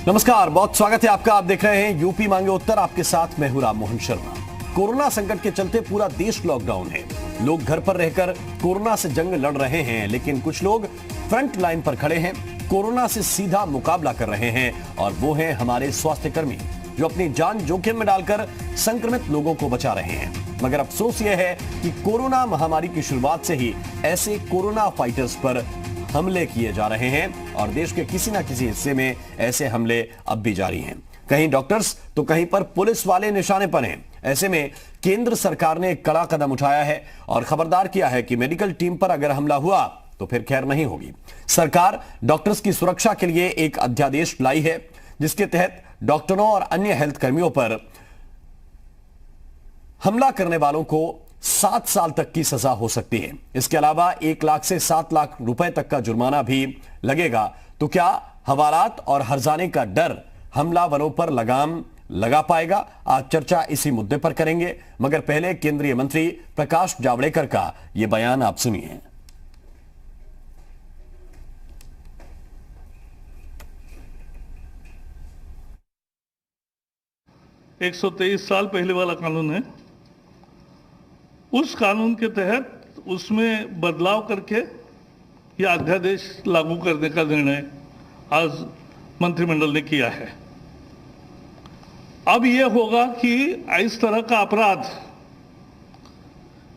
नमस्कार, बहुत स्वागत है आपका। आप देख रहे हैं यूपी मांगे उत्तर। आपके साथ मैं हूं राम मोहन शर्मा। कोरोना संकट के चलते पूरा देश लॉकडाउन है। लोग घर पर रहकर कोरोना से जंग लड़ रहे हैं, लेकिन कुछ लोग फ्रंट लाइन पर खड़े हैं, कोरोना से सीधा मुकाबला कर रहे हैं, और वो हैं हमारे स्वास्थ्य कर्मी जो अपनी जान जोखिम में डालकर संक्रमित लोगों को बचा रहे हैं। मगर अफसोस यह है कि कोरोना महामारी की शुरुआत से ही ऐसे कोरोना फाइटर्स पर हमले किए जा रहे हैं और देश के किसी न किसी हिस्से में ऐसे हमले अब भी जारी हैं। कहीं डॉक्टर्स तो कहीं पर पुलिस वाले निशाने पर हैं। ऐसे में केंद्र सरकार ने एक कड़ा कदम उठाया है और खबरदार किया है कि मेडिकल टीम पर अगर हमला हुआ तो फिर खैर नहीं होगी। सरकार डॉक्टर्स की सुरक्षा के लिए एक अध्यादेश लाई है, जिसके तहत डॉक्टरों और अन्य हेल्थ कर्मियों पर हमला करने वालों को 7 साल तक की सजा हो सकती है। इसके अलावा 1 लाख से 7 लाख रुपए तक का जुर्माना भी लगेगा। तो क्या हवालात और हर्जाने का डर हमलावरों पर लगाम लगा पाएगा? आज चर्चा इसी मुद्दे पर करेंगे, मगर पहले केंद्रीय मंत्री प्रकाश जावड़ेकर का यह बयान आप सुनिए। एक 123 साल पहले वाला कानून है। उस कानून के तहत उसमें बदलाव करके यह अध्यादेश लागू करने का निर्णय आज मंत्रिमंडल ने किया है। अब यह होगा कि इस तरह का अपराध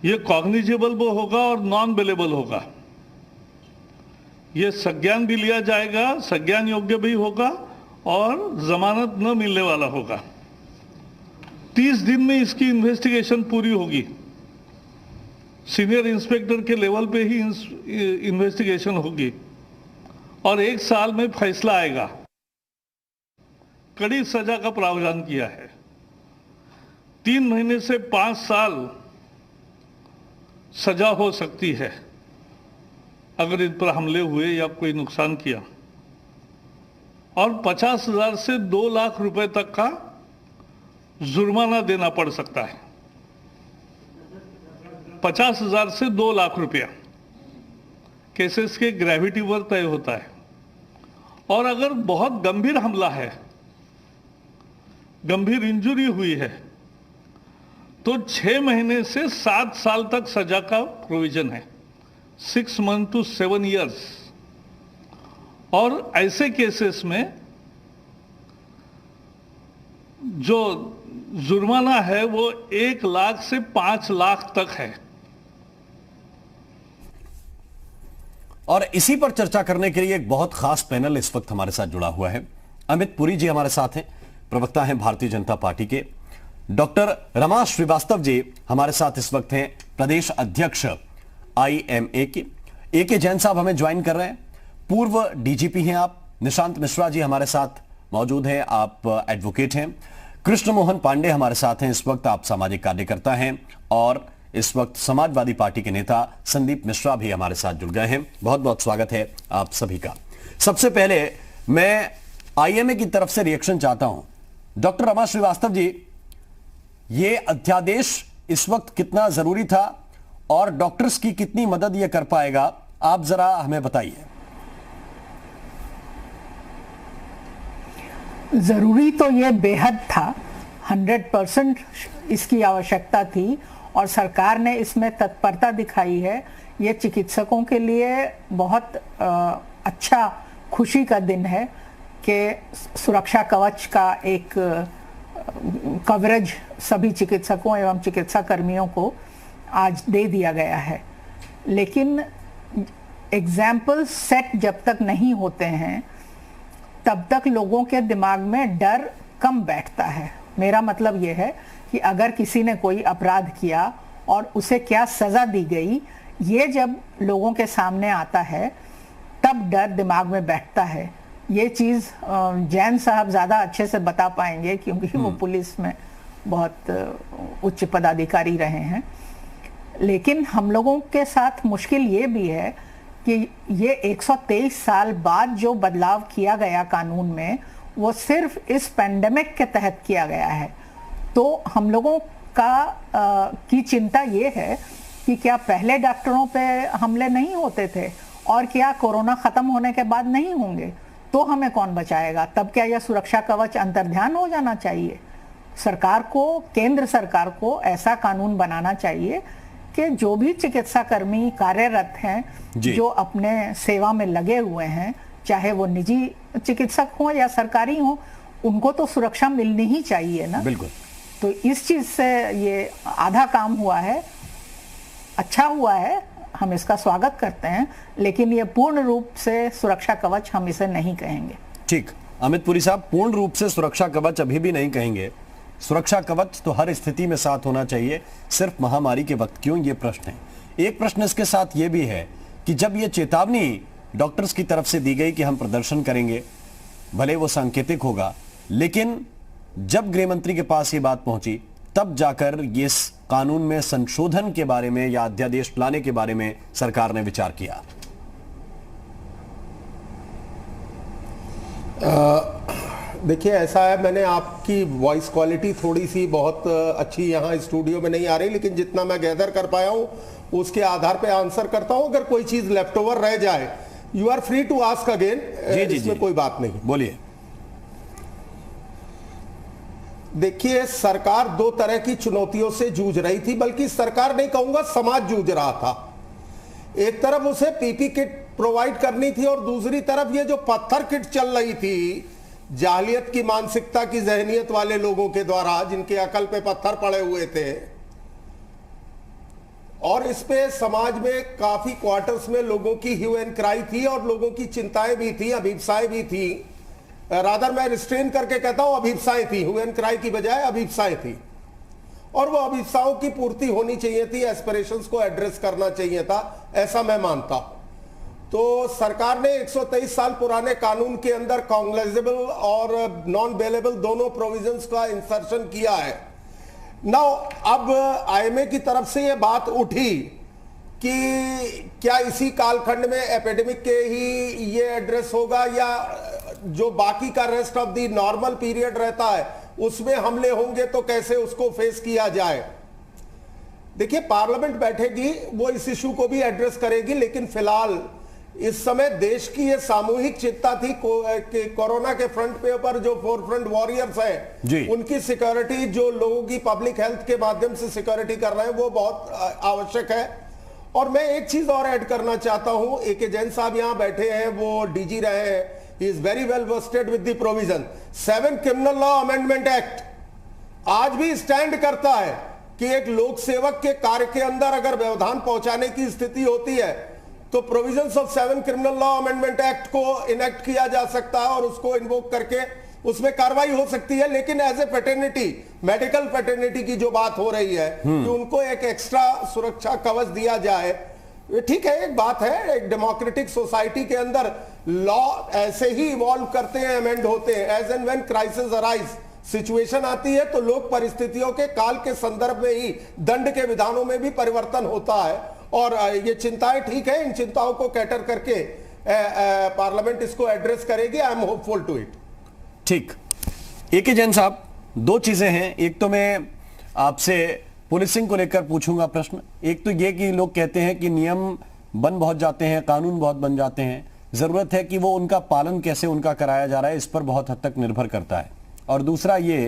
यह कॉग्निजेबल भी होगा और नॉन बेलेबल होगा। यह संज्ञान भी लिया जाएगा, संज्ञान योग्य भी होगा और जमानत न मिलने वाला होगा। 30 दिन में इसकी इन्वेस्टिगेशन पूरी होगी। सीनियर इंस्पेक्टर के लेवल पे ही इन्वेस्टिगेशन होगी और 1 साल में फैसला आएगा। कड़ी सजा का प्रावधान किया है। 3 महीने से 5 साल सजा हो सकती है अगर इन पर हमले हुए या कोई नुकसान किया, और 50,000 से 2 लाख रुपए तक का जुर्माना देना पड़ सकता है। 50,000 से 2 लाख रुपया केसेस के ग्रेविटी पर तय होता है। और अगर बहुत गंभीर हमला है, गंभीर इंजरी हुई है, तो 6 महीने से 7 साल तक सजा का प्रोविजन है। 6 मंथ टू 7 ईयर्स। और ऐसे केसेस में जो जुर्माना है वो 1 लाख से 5 लाख तक है। और इसी पर चर्चा करने के लिए एक बहुत खास पैनल इस वक्त हमारे साथ जुड़ा हुआ है। अमित पुरी जी हमारे साथ हैं, प्रवक्ता हैं भारतीय जनता पार्टी के। डॉक्टर रमा श्रीवास्तव जी हमारे साथ इस वक्त हैं, प्रदेश अध्यक्ष IMA के। AK जैन साहब हमें ज्वाइन कर रहे हैं, पूर्व DGP हैं आप। निशांत मिश्रा जी हमारे साथ मौजूद हैं, आप एडवोकेट हैं। कृष्ण मोहन पांडे हमारे साथ हैं इस वक्त, आप सामाजिक कार्यकर्ता हैं। और इस वक्त समाजवादी पार्टी के नेता संदीप मिश्रा भी हमारे साथ जुड़ गए हैं। बहुत बहुत स्वागत है आप सभी का। सबसे पहले मैं IMA की तरफ से रिएक्शन चाहता हूं। डॉक्टर रमा श्रीवास्तव जी, ये अध्यादेश इस वक्त कितना जरूरी था और डॉक्टर्स की कितनी मदद ये कर पाएगा, आप जरा हमें बताइए। जरूरी तो ये बेहद था, 100% इसकी आवश्यकता थी और सरकार ने इसमें तत्परता दिखाई है। ये चिकित्सकों के लिए बहुत अच्छा खुशी का दिन है कि सुरक्षा कवच का एक कवरेज सभी चिकित्सकों एवं चिकित्सा कर्मियों को आज दे दिया गया है। लेकिन एग्जाम्पल सेट जब तक नहीं होते हैं तब तक लोगों के दिमाग में डर कम बैठता है। मेरा मतलब यह है कि अगर किसी ने कोई अपराध किया और उसे क्या सजा दी गई, ये जब लोगों के सामने आता है तब डर दिमाग में बैठता है। ये चीज़ जैन साहब ज़्यादा अच्छे से बता पाएंगे क्योंकि वो पुलिस में बहुत उच्च पदाधिकारी रहे हैं। लेकिन हम लोगों के साथ मुश्किल ये भी है कि ये 123 साल बाद जो बदलाव किया गया कानून में, वो सिर्फ इस पेंडेमिक के तहत किया गया है। तो हम लोगों का की चिंता ये है कि क्या पहले डॉक्टरों पे हमले नहीं होते थे और क्या कोरोना ख़त्म होने के बाद नहीं होंगे। तो हमें कौन बचाएगा? तब क्या यह सुरक्षा कवच अंतर्ध्यान हो जाना चाहिए? सरकार को, केंद्र सरकार को ऐसा कानून बनाना चाहिए कि जो भी चिकित्सा कर्मी कार्यरत हैं, जो अपने सेवा में लगे हुए हैं, चाहे वो निजी चिकित्सक हो या सरकारी हो, उनको तो सुरक्षा मिलनी ही चाहिए ना। बिल्कुल। तो इस चीज से ये आधा काम हुआ है, अच्छा हुआ है, हम इसका स्वागत करते हैं, लेकिन ये पूर्ण रूप से सुरक्षा कवच हम इसे नहीं कहेंगे। ठीक, अमित पुरी साहब, पूर्ण रूप से सुरक्षा कवच अभी भी नहीं कहेंगे। सुरक्षा कवच तो हर स्थिति में साथ होना चाहिए, सिर्फ महामारी के वक्त क्यों, ये प्रश्न है। एक प्रश्न इसके साथ ये भी है कि जब ये चेतावनी डॉक्टर्स की तरफ से दी गई कि हम प्रदर्शन करेंगे, भले वो सांकेतिक होगा, लेकिन जब गृह मंत्री के पास ये बात पहुंची, तब जाकर ये इस कानून में संशोधन के बारे में या अध्यादेश लाने के बारे में सरकार ने विचार किया। देखिए, ऐसा है, मैंने आपकी वॉइस क्वालिटी थोड़ी सी बहुत अच्छी यहाँ स्टूडियो में नहीं आ रही, लेकिन जितना मैं गैदर कर पाया हूँ उसके आधार पे आंसर करता हूँ। अगर कोई चीज लेफ्ट ओवर रह जाए, you are free to ask again, इसमें कोई बात नहीं। बोलिए। देखिए, सरकार दो तरह की चुनौतियों से जूझ रही थी, बल्कि सरकार नहीं कहूंगा, समाज जूझ रहा था। एक तरफ उसे पीपी किट प्रोवाइड करनी थी और दूसरी तरफ ये जो पत्थर किट चल रही थी, जाहिलियत की मानसिकता की जहनियत वाले लोगों के द्वारा, जिनके अकल पे पत्थर पड़े हुए थे, और इस पे समाज में काफी क्वार्टर्स में लोगों की ह्यू एंड क्राई थी और लोगों की चिंताएं भी थी, अभिप्साएं भी थी। रादर मैं रिस्ट्रेन करके कहता हूं अभिप्साएं थी, ह्यू एंड क्राई की बजाय अभिप्साएं थी, और वो अभिप्साओं की पूर्ति होनी चाहिए थी, एस्पिरेशंस को एड्रेस करना चाहिए था, ऐसा मैं मानता हूं। तो सरकार ने 123 साल पुराने कानून के अंदर कॉग्निजेबल और नॉन बेलेबल दोनों प्रोविजंस का इंसर्शन किया है। नाउ अब आईएमए की तरफ से यह बात उठी कि क्या इसी कालखंड में एपिडेमिक के ही ये एड्रेस होगा, या जो बाकी का rest of the normal period रहता है उसमें हमले होंगे, तो कैसे उसको फेस किया जाए। देखिए, पार्लियामेंट बैठेगी, वो इस इशू को भी एड्रेस करेगी, लेकिन फिलहाल इस समय देश की ये सामूहिक चिंता थी कि कोरोना के फ्रंट पे ऊपर जो फोर फ्रंट वॉरियर्स हैं, उनकी सिक्योरिटी, जो लोगों की पब्लिक हेल्थ के माध्यम से सिक्योरिटी कर रहे हैं, वो बहुत आवश्यक है। और मैं एक चीज और ऐड करना चाहता हूं, ए.के. जैन साहब यहां बैठे हैं, वो डीजी रहे हैं, he is very well worsted with the provision. 7 criminal law amendment act आज भी स्टैंड करता है कि एक लोक सेवक के कार्य के अंदर अगर व्यवधान पहुंचाने की स्थिति होती है, तो provisions of 7 criminal law amendment act को इनेक्ट किया जा सकता है और उसको इन्वोक करके उसमें कार्रवाई हो सकती है। लेकिन as a paternity, medical paternity की जो बात हो रही है कि उनको एक एक्स्ट्रा सुरक्षा कवच दिया जाए, ठीक है, एक बात है। एक डेमोक्रेटिक सोसाइटी के अंदर लॉ ऐसे ही इवॉल्व करते हैं, अमेंड होते हैं। As and when crisis arise, situation आती है, तो लोक परिस्थितियों के काल के संदर्भ में ही दंड के विधानों में भी परिवर्तन होता है। और ये चिंताएं ठीक है, इन चिंताओं को कैटर करके पार्लियामेंट इसको एड्रेस करेगी। I am hopeful to it. ठीक, ए.के. जैन साहब, दो चीजें हैं। एक तो मैं आपसे पुलिसिंग को लेकर पूछूंगा प्रश्न। एक तो ये कि लोग कहते हैं कि नियम बन बहुत जाते हैं, कानून बहुत बन जाते हैं, जरूरत है कि वो उनका पालन कैसे उनका कराया जा रहा है, इस पर बहुत हद तक निर्भर करता है। और दूसरा ये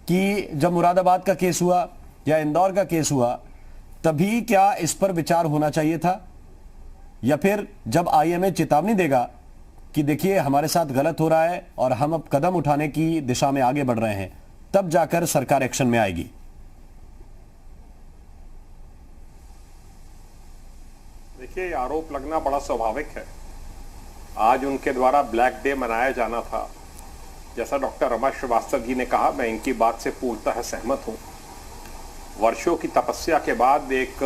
कि जब मुरादाबाद का केस हुआ या इंदौर का केस हुआ, तभी क्या इस पर विचार होना चाहिए था, या फिर जब आईएमए चेतावनी देगा कि देखिए हमारे साथ गलत हो रहा है और हम अब कदम उठाने की दिशा में आगे बढ़ रहे हैं, तब जाकर सरकार एक्शन में आएगी? देखिए, आरोप लगना बड़ा स्वाभाविक है। आज उनके द्वारा ब्लैक डे मनाया जाना था, जैसा डॉक्टर रमा श्रीवास्तव जी ने कहा, मैं इनकी बात से पूर्णतः सहमत हूं। वर्षों की तपस्या के बाद एक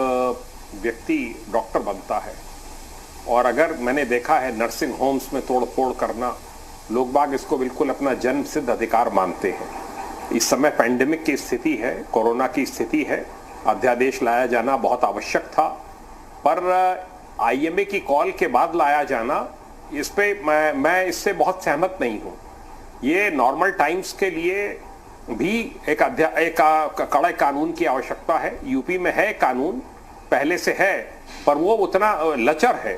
व्यक्ति डॉक्टर बनता है, और अगर मैंने देखा है नर्सिंग होम्स में तोड़ फोड़ करना, लोग बाग इसको बिल्कुल अपना जन्म सिद्ध अधिकार मानते हैं। इस समय पैंडेमिक की स्थिति है, कोरोना की स्थिति है, अध्यादेश लाया जाना बहुत आवश्यक था, पर आईएमए की कॉल के बाद लाया जाना, इस पे मैं इससे बहुत सहमत नहीं हूँ। ये नॉर्मल टाइम्स के लिए भी एक कड़े कानून की आवश्यकता है। यूपी में है कानून, पहले से है, पर वो उतना लचर है।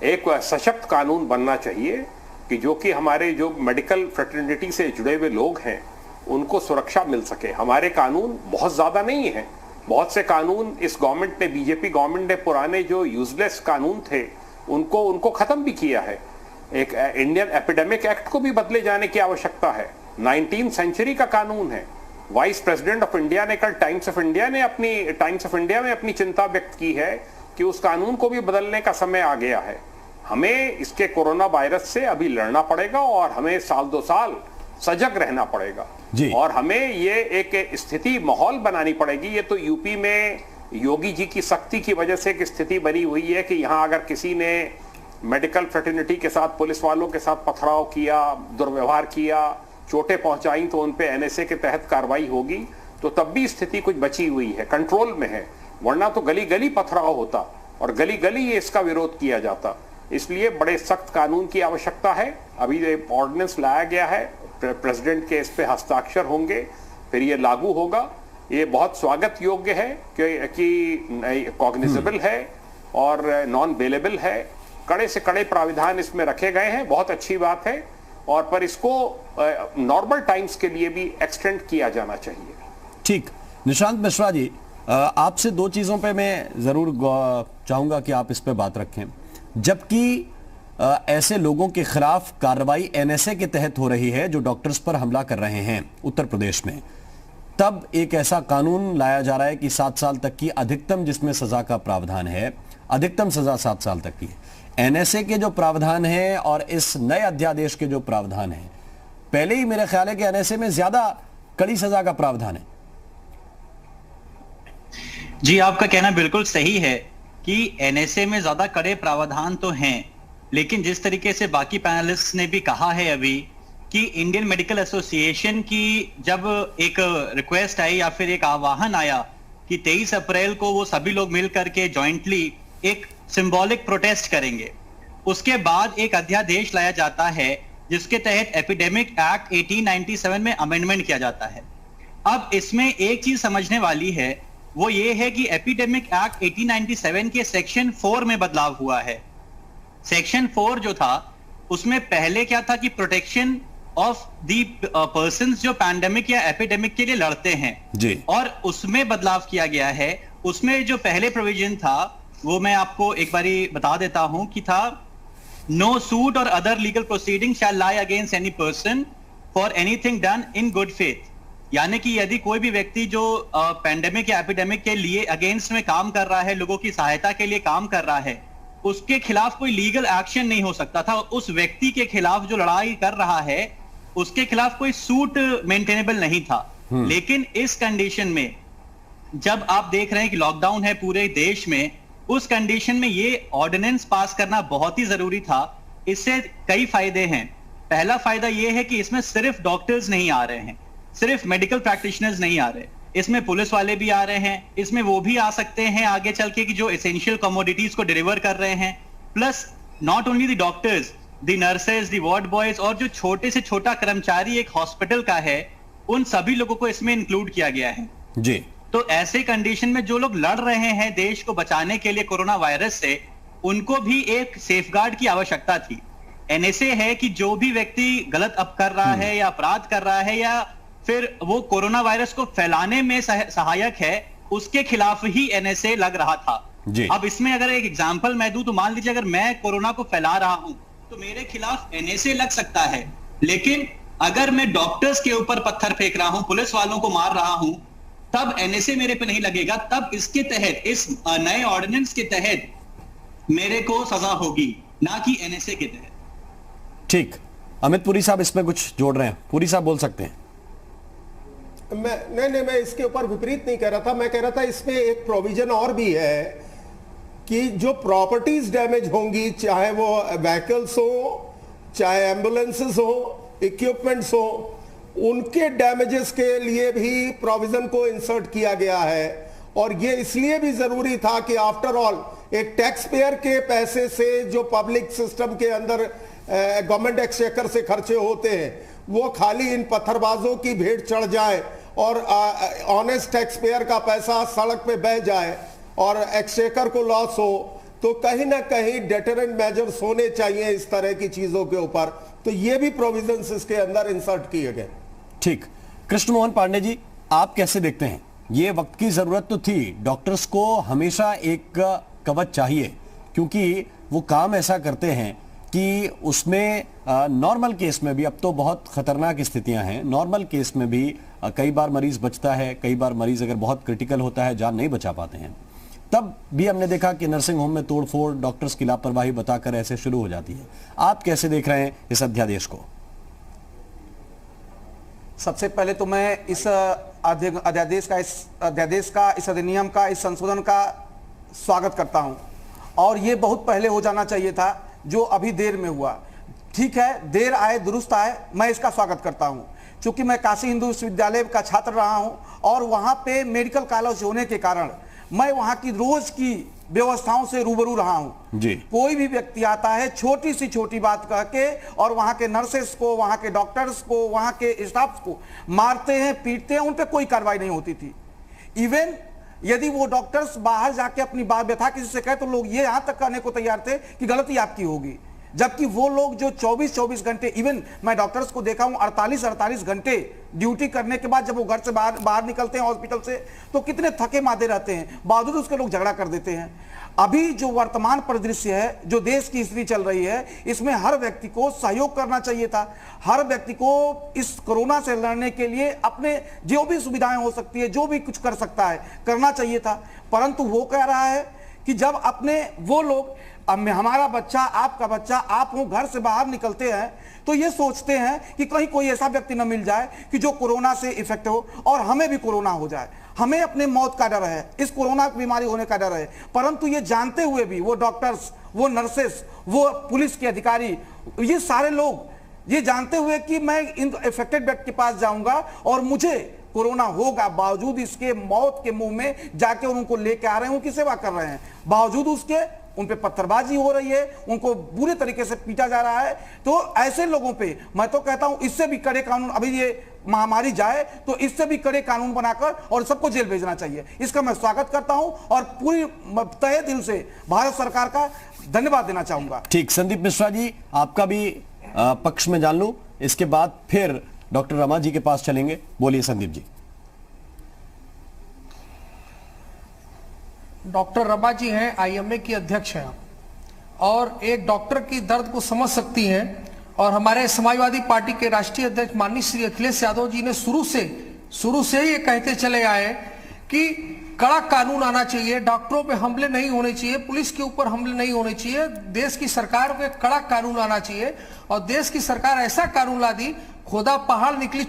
एक सशक्त कानून बनना चाहिए कि जो कि हमारे जो मेडिकल फ्रेटर्निटी से जुड़े हुए लोग हैं उनको सुरक्षा मिल सके। हमारे कानून बहुत ज्यादा नहीं है, बहुत से कानून इस गवर्नमेंट ने, बीजेपी गवर्नमेंट ने पुराने जो यूजलेस कानून थे उनको खत्म भी किया है। एक इंडियन एपिडेमिक एक्ट को भी बदले जाने की आवश्यकता है। 19वीं सेंचुरी का कानून है। वाइस प्रेसिडेंट ऑफ इंडिया ने कल टाइम्स ऑफ इंडिया में अपनी चिंता व्यक्त की है कि उस कानून को भी बदलने का समय आ गया है। हमें इसके कोरोना वायरस से अभी लड़ना पड़ेगा और हमें साल 2 साल सजग रहना पड़ेगा और हमें ये एक स्थिति माहौल बनानी पड़ेगी। ये तो यूपी में योगी जी की सख्ती की वजह से एक स्थिति बनी हुई है कि यहां अगर किसी ने मेडिकल फ्रेटर्निटी के साथ, पुलिस वालों के साथ पथराव किया, दुर्व्यवहार किया, चोटें पहुंचाई तो उन पे एनएसए के तहत कार्रवाई होगी। तो तब भी स्थिति कुछ बची हुई है, कंट्रोल में है, वरना तो गली गली पथराव होता और गली गली ये इसका विरोध किया जाता। इसलिए बड़े सख्त कानून की आवश्यकता है। अभी ऑर्डिनेंस लाया गया है, प्रेसिडेंट के इस पे हस्ताक्षर होंगे, फिर ये लागू होगा। ये बहुत स्वागत योग्य है कि कॉग्निजेबल है और नॉन बेलेबल है। कड़े से कड़े प्राविधान इसमें रखे गए हैं, बहुत अच्छी बात है। और पर इसको नॉर्मल टाइम्स के लिए भी एक्सटेंड किया जाना चाहिए। ठीक, निशांत मिश्रा जी, आपसे 2 चीजों पे मैं जरूर चाहूंगा कि आप इस पे बात रखें। जबकि ऐसे लोगों के खिलाफ कार्रवाई एनएसए के तहत हो रही है जो डॉक्टर्स पर हमला कर रहे हैं उत्तर प्रदेश में, तब एक ऐसा कानून लाया जा रहा है कि 7 साल तक की अधिकतम, जिसमें सजा का प्रावधान है, अधिकतम सजा 7 साल तक की है। एनएसए के जो प्रावधान है और इस नए अध्यादेश के जो प्रावधान है, पहले ही मेरा ख्याल है कि एनएसए में ज्यादा कड़ी सजा का प्रावधान है। जी, आपका कहना बिल्कुल सही है कि एनएसए में ज्यादा कड़े प्रावधान तो हैं, लेकिन जिस तरीके से बाकी पैनलिस्ट ने भी कहा है अभी कि इंडियन मेडिकल एसोसिएशन की जब एक रिक्वेस्ट आई या फिर एक आह्वान आया कि 23 अप्रैल को वो सभी लोग मिल करके जॉइंटली एक सिंबॉलिक प्रोटेस्ट करेंगे, उसके बाद एक अध्यादेश लाया जाता है जिसके तहत एपिडेमिक एक्ट 1897 में अमेंडमेंट किया जाता है। अब इसमें एक चीज समझने वाली है, वो ये है कि एपिडेमिक एक्ट 1897 के सेक्शन 4 में बदलाव हुआ है। सेक्शन 4 जो था उसमें पहले क्या था कि प्रोटेक्शन ऑफ दी पर्संस जो पैंडेमिक या एपिडेमिक के लिए लड़ते हैं जी, और उसमें बदलाव किया गया है। उसमें जो पहले प्रोविजन था वो मैं आपको एक बारी बता देता हूं कि था, नो सूट और other legal proceeding shall lie against any person for anything done in good faith. यानी कि यदि कोई भी व्यक्ति जो पैंडेमिक या एपिडेमिक के लिए अगेंस्ट में काम कर रहा है, लोगों की सहायता के लिए काम कर रहा है, उसके खिलाफ कोई लीगल एक्शन नहीं हो सकता था। उस व्यक्ति के खिलाफ जो लड़ाई कर रहा है उसके खिलाफ कोई सूट मेंटेनेबल नहीं था। लेकिन इस कंडीशन में जब आप देख रहे हैं कि लॉकडाउन है पूरे देश में, उस कंडीशन में ये ऑर्डिनेंस पास करना बहुत ही जरूरी था। इससे कई फायदे हैं। पहला फायदा ये है कि इसमें सिर्फ डॉक्टर्स नहीं आ रहे हैं, सिर्फ मेडिकल प्रैक्टिशनर्स नहीं आ रहे, इसमें पुलिस वाले भी आ रहे हैं, इसमें वो भी आ सकते हैं आगे चल के कि जो एसेंशियल कमोडिटीज को डिलीवर कर रहे हैं। Plus not only the doctors, the nurses, the ward boys और जो छोटे से छोटा कर्मचारी एक हॉस्पिटल का है, उन सभी लोगों को इसमें इंक्लूड किया गया है जी। तो ऐसे कंडीशन में जो लोग लड़ रहे हैं देश को बचाने के लिए कोरोना वायरस से, उनको भी एक सेफगार्ड की आवश्यकता थी। एनएसए है कि जो भी व्यक्ति गलत कर रहा है या अपराध कर रहा है या फिर वो कोरोना वायरस को फैलाने में सहायक है, उसके खिलाफ ही एनएसए लग रहा था जी। अब इसमें अगर एक एग्जांपल मैं दूं तो मान लीजिए अगर मैं कोरोना को फैला रहा हूं तो मेरे खिलाफ एनएसए लग सकता है, लेकिन अगर मैं डॉक्टर्स के ऊपर पत्थर फेंक रहा हूं, पुलिस वालों को मार रहा हूं, तब एनएसए मेरे पे नहीं लगेगा। तब इसके तहत, इस नए ऑर्डिनेंस के तहत मेरे को सजा होगी, ना कि एनएसए के तहत। ठीक, अमित पुरी साहब इसमें कुछ जोड़ रहे हैं? पुरी साहब बोल सकते हैं। मैं इसके ऊपर विपरीत नहीं कह रहा था। मैं कह रहा था इसमें एक प्रोविजन और भी है कि जो प्रॉपर्टीज डैमेज होंगी, चाहे वो व्हीकल्स हो, चाहे एम्बुलेंसेस हो, इक्विपमेंट्स हो, उनके डैमेजेस के लिए भी प्रोविजन को इंसर्ट किया गया है। और ये इसलिए भी जरूरी था कि आफ्टर ऑल एक टैक्स पेयर के पैसे से जो पब्लिक सिस्टम के अंदर गवर्नमेंट एक्सचेकर से खर्चे होते हैं, वो खाली इन पत्थरबाजों की भेंट चढ़ जाए और ऑनेस्ट टैक्स पेयर का पैसा सड़क पे बह जाए और एक्सचेकर को लॉस हो, तो कहीं ना कहीं डेटरेंट मेजर्स होने चाहिए इस तरह की चीजों के ऊपर। तो ये भी प्रोविजंस इसके अंदर इंसर्ट किए गए। ठीक, कृष्ण मोहन पांडे जी, आप कैसे देखते हैं? ये वक्त की जरूरत तो थी, डॉक्टर्स को हमेशा एक कवच चाहिए, क्योंकि वो काम ऐसा करते हैं कि उसमें नॉर्मल केस में भी, अब तो बहुत खतरनाक स्थितियां हैं, नॉर्मल केस में भी कई बार मरीज बचता है, कई बार मरीज अगर बहुत क्रिटिकल होता है जान नहीं बचा पाते हैं। तब भी हमने देखा कि नर्सिंग होम में तोड़फोड़, डॉक्टर्स की लापरवाही बताकर ऐसे शुरू हो जाती है। आप कैसे देख रहे हैं इस अध्यादेश को? सबसे पहले तो मैं इस अध्यादेश का, इस अधिनियम का, इस संशोधन का स्वागत करता हूं। और ये बहुत पहले हो जाना चाहिए था, जो अभी देर में हुआ। ठीक है, देर आए दुरुस्त आए, मैं इसका स्वागत करता हूं। क्योंकि मैं काशी हिंदू विश्वविद्यालय का छात्र रहा हूं और वहां पे मेडिकल कॉलेज होने के कारण मैं वहां की रोज की व्यवस्थाओं से रूबरू रहा हूं जी। कोई भी व्यक्ति आता है छोटी सी छोटी बात कह के और वहां के नर्सेस को, वहां के डॉक्टर्स को, वहां के स्टाफ को मारते हैं, पीटते हैं, उन पे कोई कार्रवाई नहीं होती थी। इवन यदि वो डॉक्टर्स बाहर जाके अपनी बात व्यथा किसी से कहे तो लोग ये यहां तक कहने को तैयार थे कि गलती आपकी होगी, जबकि वो लोग जो 24-24 घंटे, इवन मैं डॉक्टर्स को देखा हूं 48-48 घंटे ड्यूटी करने के बाद जब वो घर से बाहर निकलते हैं हॉस्पिटल से तो कितने थके मादे रहते हैं, बावजूद उसके लोग झगड़ा कर देते हैं। अभी जो वर्तमान परिदृश्य है, जो देश की स्थिति चल रही है, इसमें हर व्यक्ति को सहयोग करना चाहिए था। हर व्यक्ति को इस कोरोना से लड़ने के लिए अपने जो भी सुविधाएं हो सकती है, जो भी कुछ कर सकता है, करना चाहिए था। परंतु वो कह रहा है कि जब अपने वो लोग, हमारा बच्चा, आपका बच्चा, आप वो घर से बाहर निकलते हैं तो ये सोचते हैं कि कहीं कोई ऐसा व्यक्ति न मिल जाए कि जो कोरोना से इफेक्ट हो और हमें भी कोरोना हो जाए, हमें अपने मौत का डर है, इस कोरोना की बीमारी होने का डर है। परंतु ये जानते हुए भी वो डॉक्टर्स, वो नर्सेस, वो पुलिस के अधिकारी, ये सारे लोग ये जानते हुए कि मैं इन इफेक्टेड व्यक्ति के पास जाऊंगा और मुझे कोरोना होगा, बावजूद इसके मौत के मुंह में जाके उनको लेके आ रहे हैं, उनकी सेवा कर रहे हैं, बावजूद उसके उन पे पत्थरबाजी हो रही है, उनको बुरे तरीके से पीटा जा रहा है। तो ऐसे लोगों पे मैं तो कहता हूं इससे भी कड़े कानून, अभी ये महामारी जाए तो इससे भी कड़े कानून बनाकर और सबको जेल भेजना चाहिए। इसका मैं स्वागत करता हूं और पूरी तहे दिल से भारत सरकार का धन्यवाद देना चाहूंगा। ठीक, संदीप मिश्रा जी, आपका भी पक्ष में जान लूं, इसके बाद फिर डॉक्टर रमा जी के पास चलेंगे। बोलिए संदीप जी। डॉक्टर रमा जी हैं, आईएमए की अध्यक्ष हैं और एक डॉक्टर की दर्द को समझ सकती हैं। और हमारे समाजवादी पार्टी के राष्ट्रीय अध्यक्ष माननीय श्री अखिलेश यादव जी ने शुरू से ही ये कहते चले आए कि कड़ा कानून आना चाहिए, डॉक्टरों पे हमले नहीं होने चाहिए, पुलिस के ऊपर हमले नहीं होने चाहिए, देश की सरकार पे कड़ा कानून आना चाहिए। और देश की सरकार ऐसा कानून ला दी, खोदा पहाड़ निकली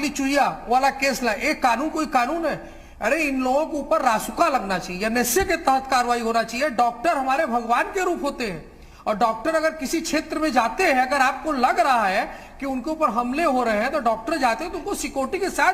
चुहिया वाला केस ला। एक कानून कोई कानून है? अरे इन लोगों के ऊपर रासुका लगना चाहिए, एनएसए के तहत कार्रवाई होना चाहिए। डॉक्टर हमारे भगवान के रूप होते हैं और डॉक्टर अगर किसी क्षेत्र में जाते हैं, अगर आपको लग रहा है कि उनके ऊपर हमले हो रहे हैं तो डॉक्टर जाते हैं तो उनको सिक्योरिटी के साथ,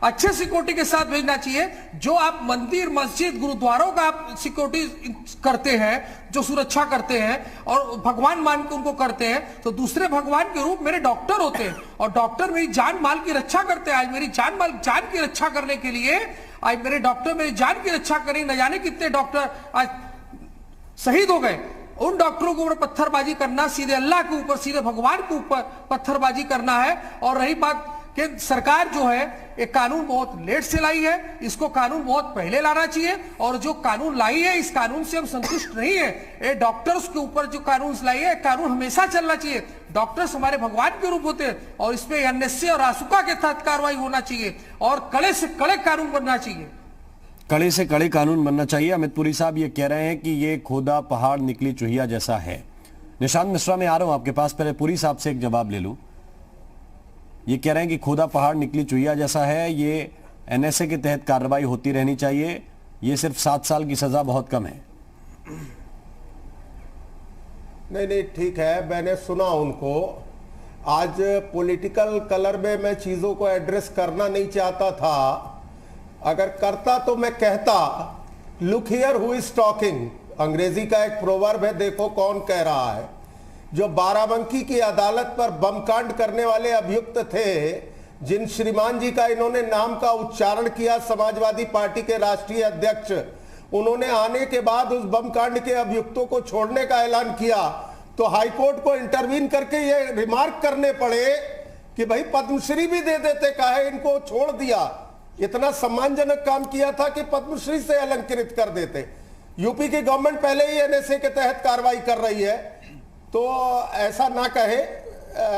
अच्छे सिक्योरिटी के साथ भेजना चाहिए। जो आप मंदिर, मस्जिद, गुरुद्वारों का आप सिक्योरिटी करते हैं, जो सुरक्षा करते हैं और भगवान मान के उनको करते हैं, तो दूसरे भगवान के रूप मेरे डॉक्टर होते हैं और डॉक्टर मेरी जान माल की रक्षा करते हैं। आज मेरी जान की रक्षा करने के लिए आज मेरे डॉक्टर मेरी जान की रक्षा करें। न जाने कितने डॉक्टर आज शहीद हो गए। उन डॉक्टरों के ऊपर पत्थरबाजी करना, सीधे अल्लाह के ऊपर, सीधे भगवान के ऊपर पत्थरबाजी करना है। और रही बात कि सरकार जो है एक कानून बहुत लेट से लाई है, इसको कानून बहुत पहले लाना चाहिए। और जो कानून लाई है, इस कानून से हम संतुष्ट नहीं है। ये डॉक्टर्स के ऊपर जो कानून लाई है, कानून हमेशा चलना चाहिए। डॉक्टर्स हमारे भगवान के रूप होते हैं और इसमें एनएसए और रासुका के तहत कार्रवाई होना चाहिए और कड़े से कड़े कानून बनना चाहिए। कड़े से कड़े कानून बनना चाहिए। अमित पुरी साहब ये कह रहे हैं कि ये खोदा पहाड़ निकली चुहिया जैसा है। निशांत मिश्रा, मैं आ रहा हूं आपके पास, पहले पुरी साहब से एक जवाब ले लूं। ये कह रहे हैं कि खोदा पहाड़ निकली चुहिया जैसा है, ये एनएसए के तहत कार्रवाई होती रहनी चाहिए, ये सिर्फ 7 साल की सजा बहुत कम है। नहीं, ठीक है, मैंने सुना उनको। आज पॉलिटिकल कलर में मैं चीजों को एड्रेस करना नहीं चाहता था। अगर करता तो मैं कहता look here who is talking. अंग्रेजी का एक प्रोवर्ब है, देखो कौन कह रहा है। जो बाराबंकी की अदालत पर बमकांड करने वाले अभियुक्त थे, जिन श्रीमान जी का इन्होंने नाम का उच्चारण किया, समाजवादी पार्टी के राष्ट्रीय अध्यक्ष, उन्होंने आने के बाद उस बमकांड के अभियुक्तों को छोड़ने का ऐलान किया। तो हाईकोर्ट को इंटरवीन करके ये रिमार्क करने पड़े कि भाई पद्मश्री भी दे देते, काहे इनको छोड़ दिया, इतना सम्मानजनक काम किया था कि पद्मश्री से अलंकृत कर देते। यूपी की गवर्नमेंट पहले ही एनएसए के तहत कार्रवाई कर रही है, तो ऐसा ना कहे।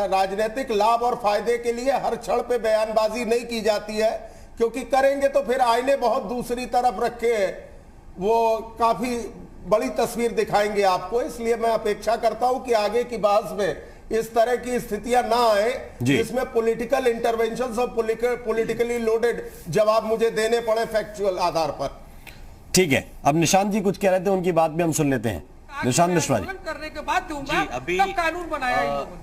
राजनीतिक लाभ और फायदे के लिए हर क्षण पे बयानबाजी नहीं की जाती है, क्योंकि करेंगे तो फिर आईने बहुत दूसरी तरफ रखे वो काफी बड़ी तस्वीर दिखाएंगे आपको। इसलिए मैं अपेक्षा करता हूं कि आगे की बहस में इस तरह की स्थितियां ना आए जिसमें पॉलिटिकल इंटरवेंशन और पॉलिटिकली लोडेड जवाब मुझे देने पड़े फैक्चुअल आधार पर। ठीक है, अब निशांत जी कुछ कह रहे थे, उनकी बात भी हम सुन लेते हैं। निशांत मिश्रा जी, करने के बाद दूंगा, तब कानून बनाया इन लोगों ने।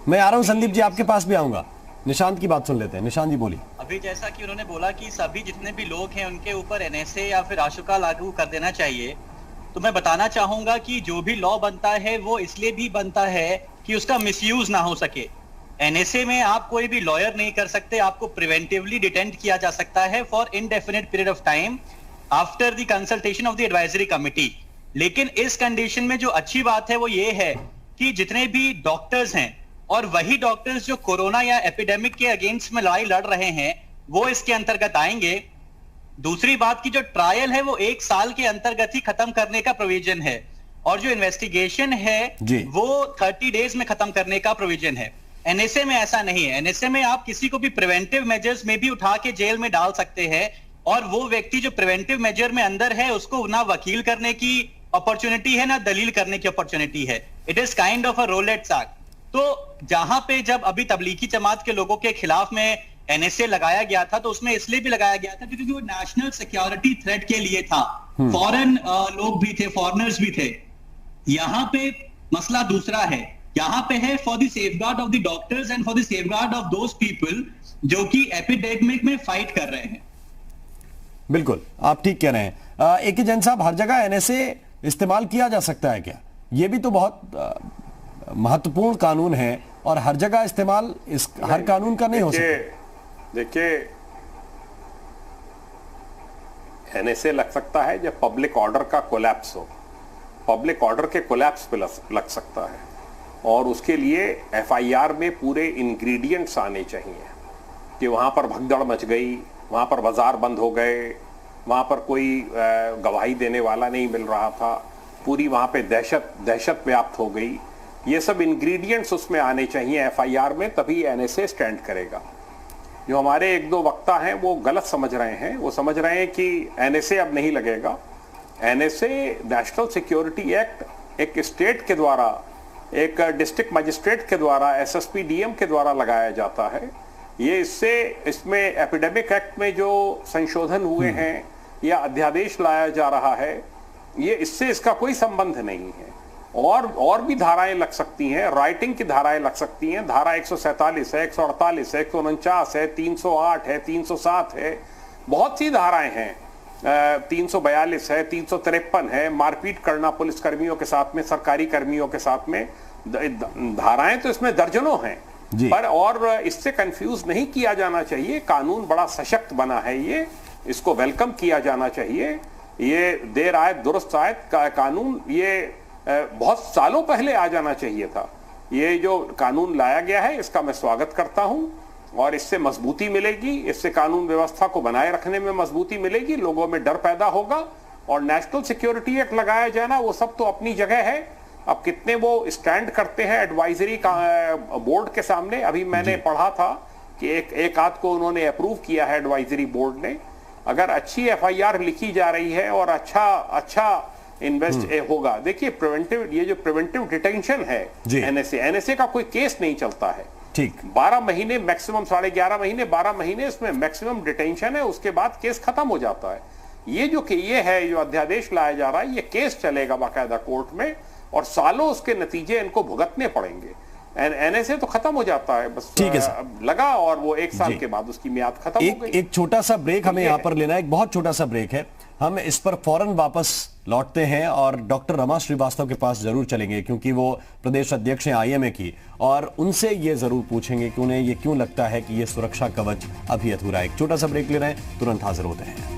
मैं आ रहा हूं संदीप जी, आपके पास भी आऊंगा। निशांत की बात सुन लेते हैं। निशांत जी बोलिए। अभी जैसा कि उन्होंने बोला कि सभी जितने भी लोग हैं उनके ऊपर एनएसए या फिर आशुका लागू कर देना चाहिए, तो मैं बताना चाहूंगा कि जो भी लॉ बनता है वो इसलिए भी बनता है कि उसका मिसयूज ना हो सके। एनएसए में आप कोई भी लॉयर नहीं कर सकते, आपको प्रिवेंटिवली डिटेंट किया जा सकता है for indefinite period of time after the consultation of the advisory committee. लेकिन इस कंडीशन में जो अच्छी बात है वो ये है कि जितने भी डॉक्टर्स हैं और वही डॉक्टर्स जो कोरोना या एपिडेमिक के अगेंस्ट में लड़ाई लड़ रहे हैं वो इसके अंतर्गत आएंगे। दूसरी बात की जो ट्रायल है वो 1 साल के अंतर्गत ही खत्म करने का प्रोविजन है, और जो इन्वेस्टिगेशन है वो 30 डेज में खत्म करने का प्रोविजन है। एनएसए में ऐसा नहीं है। एनएसए में आप किसी को भी प्रिवेंटिव मेजर्स में भी उठा के जेल में डाल सकते हैं, और वो व्यक्ति जो प्रिवेंटिव मेजर में अंदर है उसको ना वकील करने की अपॉर्चुनिटी है ना दलील करने की अपॉर्चुनिटी है। It is kind of a Rowlatt's act. तो जहां पे जब अभी तबलीगी जमात के लोगों के खिलाफ में एनएसए लगाया गया था तो उसमें इसलिए भी लगाया गया था क्योंकि वो नेशनल सिक्योरिटी थ्रेट के लिए था। फॉरेन लोग भी थे, फॉरेनर्स भी थे। यहां पे मसला दूसरा है, यहां पे है for the safeguard of the doctors and for the safeguard of those people जो कि एपिडेमिक में फाइट कर रहे हैं। बिल्कुल, आप ठीक कह रहे हैं। एक जैन साहब, हर जगह एनएसए इस्तेमाल किया जा सकता है क्या? ये भी तो बहुत महत्वपूर्ण कानून है और हर जगह इस्तेमाल इस हर कानून का नहीं हो सकता। देखिए, एनएसए लग सकता है जब पब्लिक ऑर्डर का कोलैप्स हो, पब्लिक ऑर्डर के कोलैप्स पे लग सकता है, और उसके लिए एफआईआर में पूरे इंग्रेडिएंट्स आने चाहिए कि वहां पर भगदड़ मच गई, वहां पर बाजार बंद हो गए, वहां पर कोई गवाही देने वाला नहीं मिल रहा था, पूरी वहां पे दहशत व्याप्त हो गई। ये सब इंग्रेडिएंट्स उसमें आने चाहिए एफआईआर में, तभी एनएसए स्टैंड करेगा। जो हमारे 1-2 वक्ता हैं वो गलत समझ रहे हैं, वो समझ रहे हैं कि एनएसए अब नहीं लगेगा। एनएसए नेशनल सिक्योरिटी एक्ट एक स्टेट के द्वारा, एक डिस्ट्रिक्ट मजिस्ट्रेट के द्वारा, एसएसपी डीएम के द्वारा लगाया जाता है। ये इसमें एपिडेमिक एक्ट में जो संशोधन हुए हैं या अध्यादेश लाया जा रहा है, ये इससे इसका कोई संबंध नहीं है। और भी धाराएं लग सकती हैं, राइटिंग की धाराएं लग सकती हैं। धारा 147 है, 148 है, 149 है, 308 है, 307 है, बहुत सी धाराएं हैं, 342 है, 353 है। मारपीट करना पुलिस कर्मियों के साथ में, सरकारी कर्मियों के साथ में, धाराएं तो इसमें दर्जनों हैं। पर और इससे कंफ्यूज नहीं किया जाना चाहिए। कानून बड़ा सशक्त बना है, ये इसको वेलकम किया जाना चाहिए। ये देर आए दुरुस्त आए कानून, ये बहुत सालों पहले आ जाना चाहिए था। ये जो कानून लाया गया है इसका मैं स्वागत करता हूं, और इससे मजबूती मिलेगी, इससे कानून व्यवस्था को बनाए रखने में मजबूती मिलेगी, लोगों में डर पैदा होगा। और नेशनल सिक्योरिटी एक्ट लगाया जाना वो सब तो अपनी जगह है। अब कितने वो स्टैंड करते हैं एडवाइजरी बोर्ड के सामने, अभी मैंने पढ़ा था कि एक आध को उन्होंने अप्रूव किया है एडवाइजरी बोर्ड ने। अगर अच्छी एफआईआर लिखी जा रही है और अच्छा इन्वेस्ट होगा। देखिए, ये जो प्रिवेंटिव डिटेंशन है एनएसए का कोई केस नहीं चलता है। ठीक, 12 महीने मैक्सिमम, 11.5 महीने, 12 महीने इसमें मैक्सिमम डिटेंशन है, उसके बाद केस खत्म हो जाता है। ये जो अध्यादेश लाया जा रहा है, ये केस चलेगा बाकायदा कोर्ट में, और सालों उसके नतीजे इनको भुगतने पड़ेंगे। एनएसए तो खत्म हो जाता है, बस ठीक है लगा, और वो 1 साल के बाद उसकी मियाद खत्म हो गई। एक छोटा सा ब्रेक हमें यहाँ पर लेना है, एक बहुत छोटा सा ब्रेक है। हम इस पर फौरन वापस लौटते हैं और डॉक्टर रमा श्रीवास्तव के पास जरूर चलेंगे, क्योंकि वो प्रदेश अध्यक्ष हैं आईएमए की, और उनसे ये जरूर पूछेंगे कि उन्हें ये क्यों लगता है कि ये सुरक्षा कवच अभी अधूरा है। एक छोटा सा ब्रेक ले रहे हैं, तुरंत हाजिर होते हैं।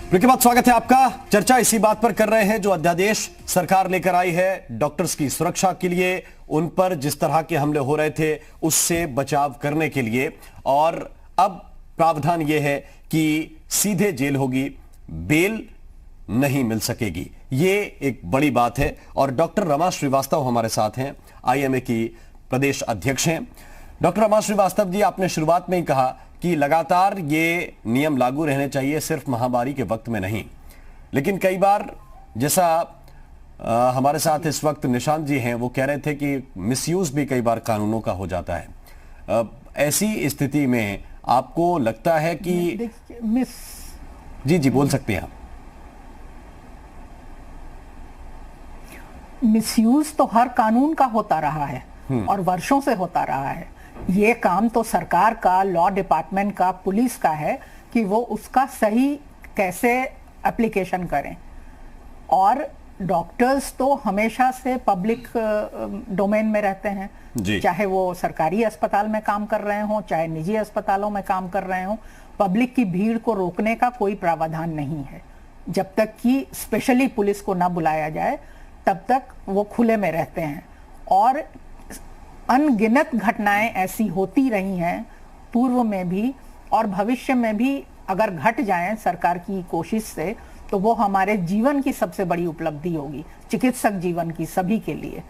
ब्रेक के बाद स्वागत है आपका। चर्चा इसी बात पर कर रहे हैं जो अध्यादेश सरकार लेकर आई है डॉक्टर्स की सुरक्षा के लिए, उन पर जिस तरह के हमले हो रहे थे उससे बचाव करने के लिए। और अब प्रावधान यह है कि सीधे जेल होगी, बेल नहीं मिल सकेगी। ये एक बड़ी बात है। और डॉक्टर रमा श्रीवास्तव हमारे साथ हैं, आईएमए की प्रदेश अध्यक्ष हैं। डॉक्टर रमा श्रीवास्तव जी, आपने शुरुआत में ही कहा कि लगातार ये नियम लागू रहने चाहिए, सिर्फ महामारी के वक्त में नहीं। लेकिन कई बार, जैसा हमारे साथ इस वक्त निशांत जी हैं, वो कह रहे थे कि मिसयूज भी कई बार कानूनों का हो जाता है। ऐसी स्थिति में आपको लगता है कि जी बोल सकते हैं आप। मिसयूज तो हर कानून का होता रहा है और वर्षों से होता रहा है। ये काम तो सरकार का, लॉ डिपार्टमेंट का, पुलिस का है कि वो उसका सही कैसे एप्लीकेशन करें। और डॉक्टर्स तो हमेशा से पब्लिक डोमेन में रहते हैं, चाहे वो सरकारी अस्पताल में काम कर रहे हों, चाहे निजी अस्पतालों में काम कर रहे हों। पब्लिक की भीड़ को रोकने का कोई प्रावधान नहीं है। जब तक कि स्पेशली पुलिस को ना बुलाया जाए तब तक वो खुले में रहते हैं। और अनगिनत घटनाएं ऐसी होती रही हैं पूर्व में भी और भविष्य में भी। अगर घट जाएं सरकार की कोशिश से तो वो हमारे जीवन की सबसे बड़ी उपलब्धि होगी, चिकित्सक जीवन की, सभी के लिए।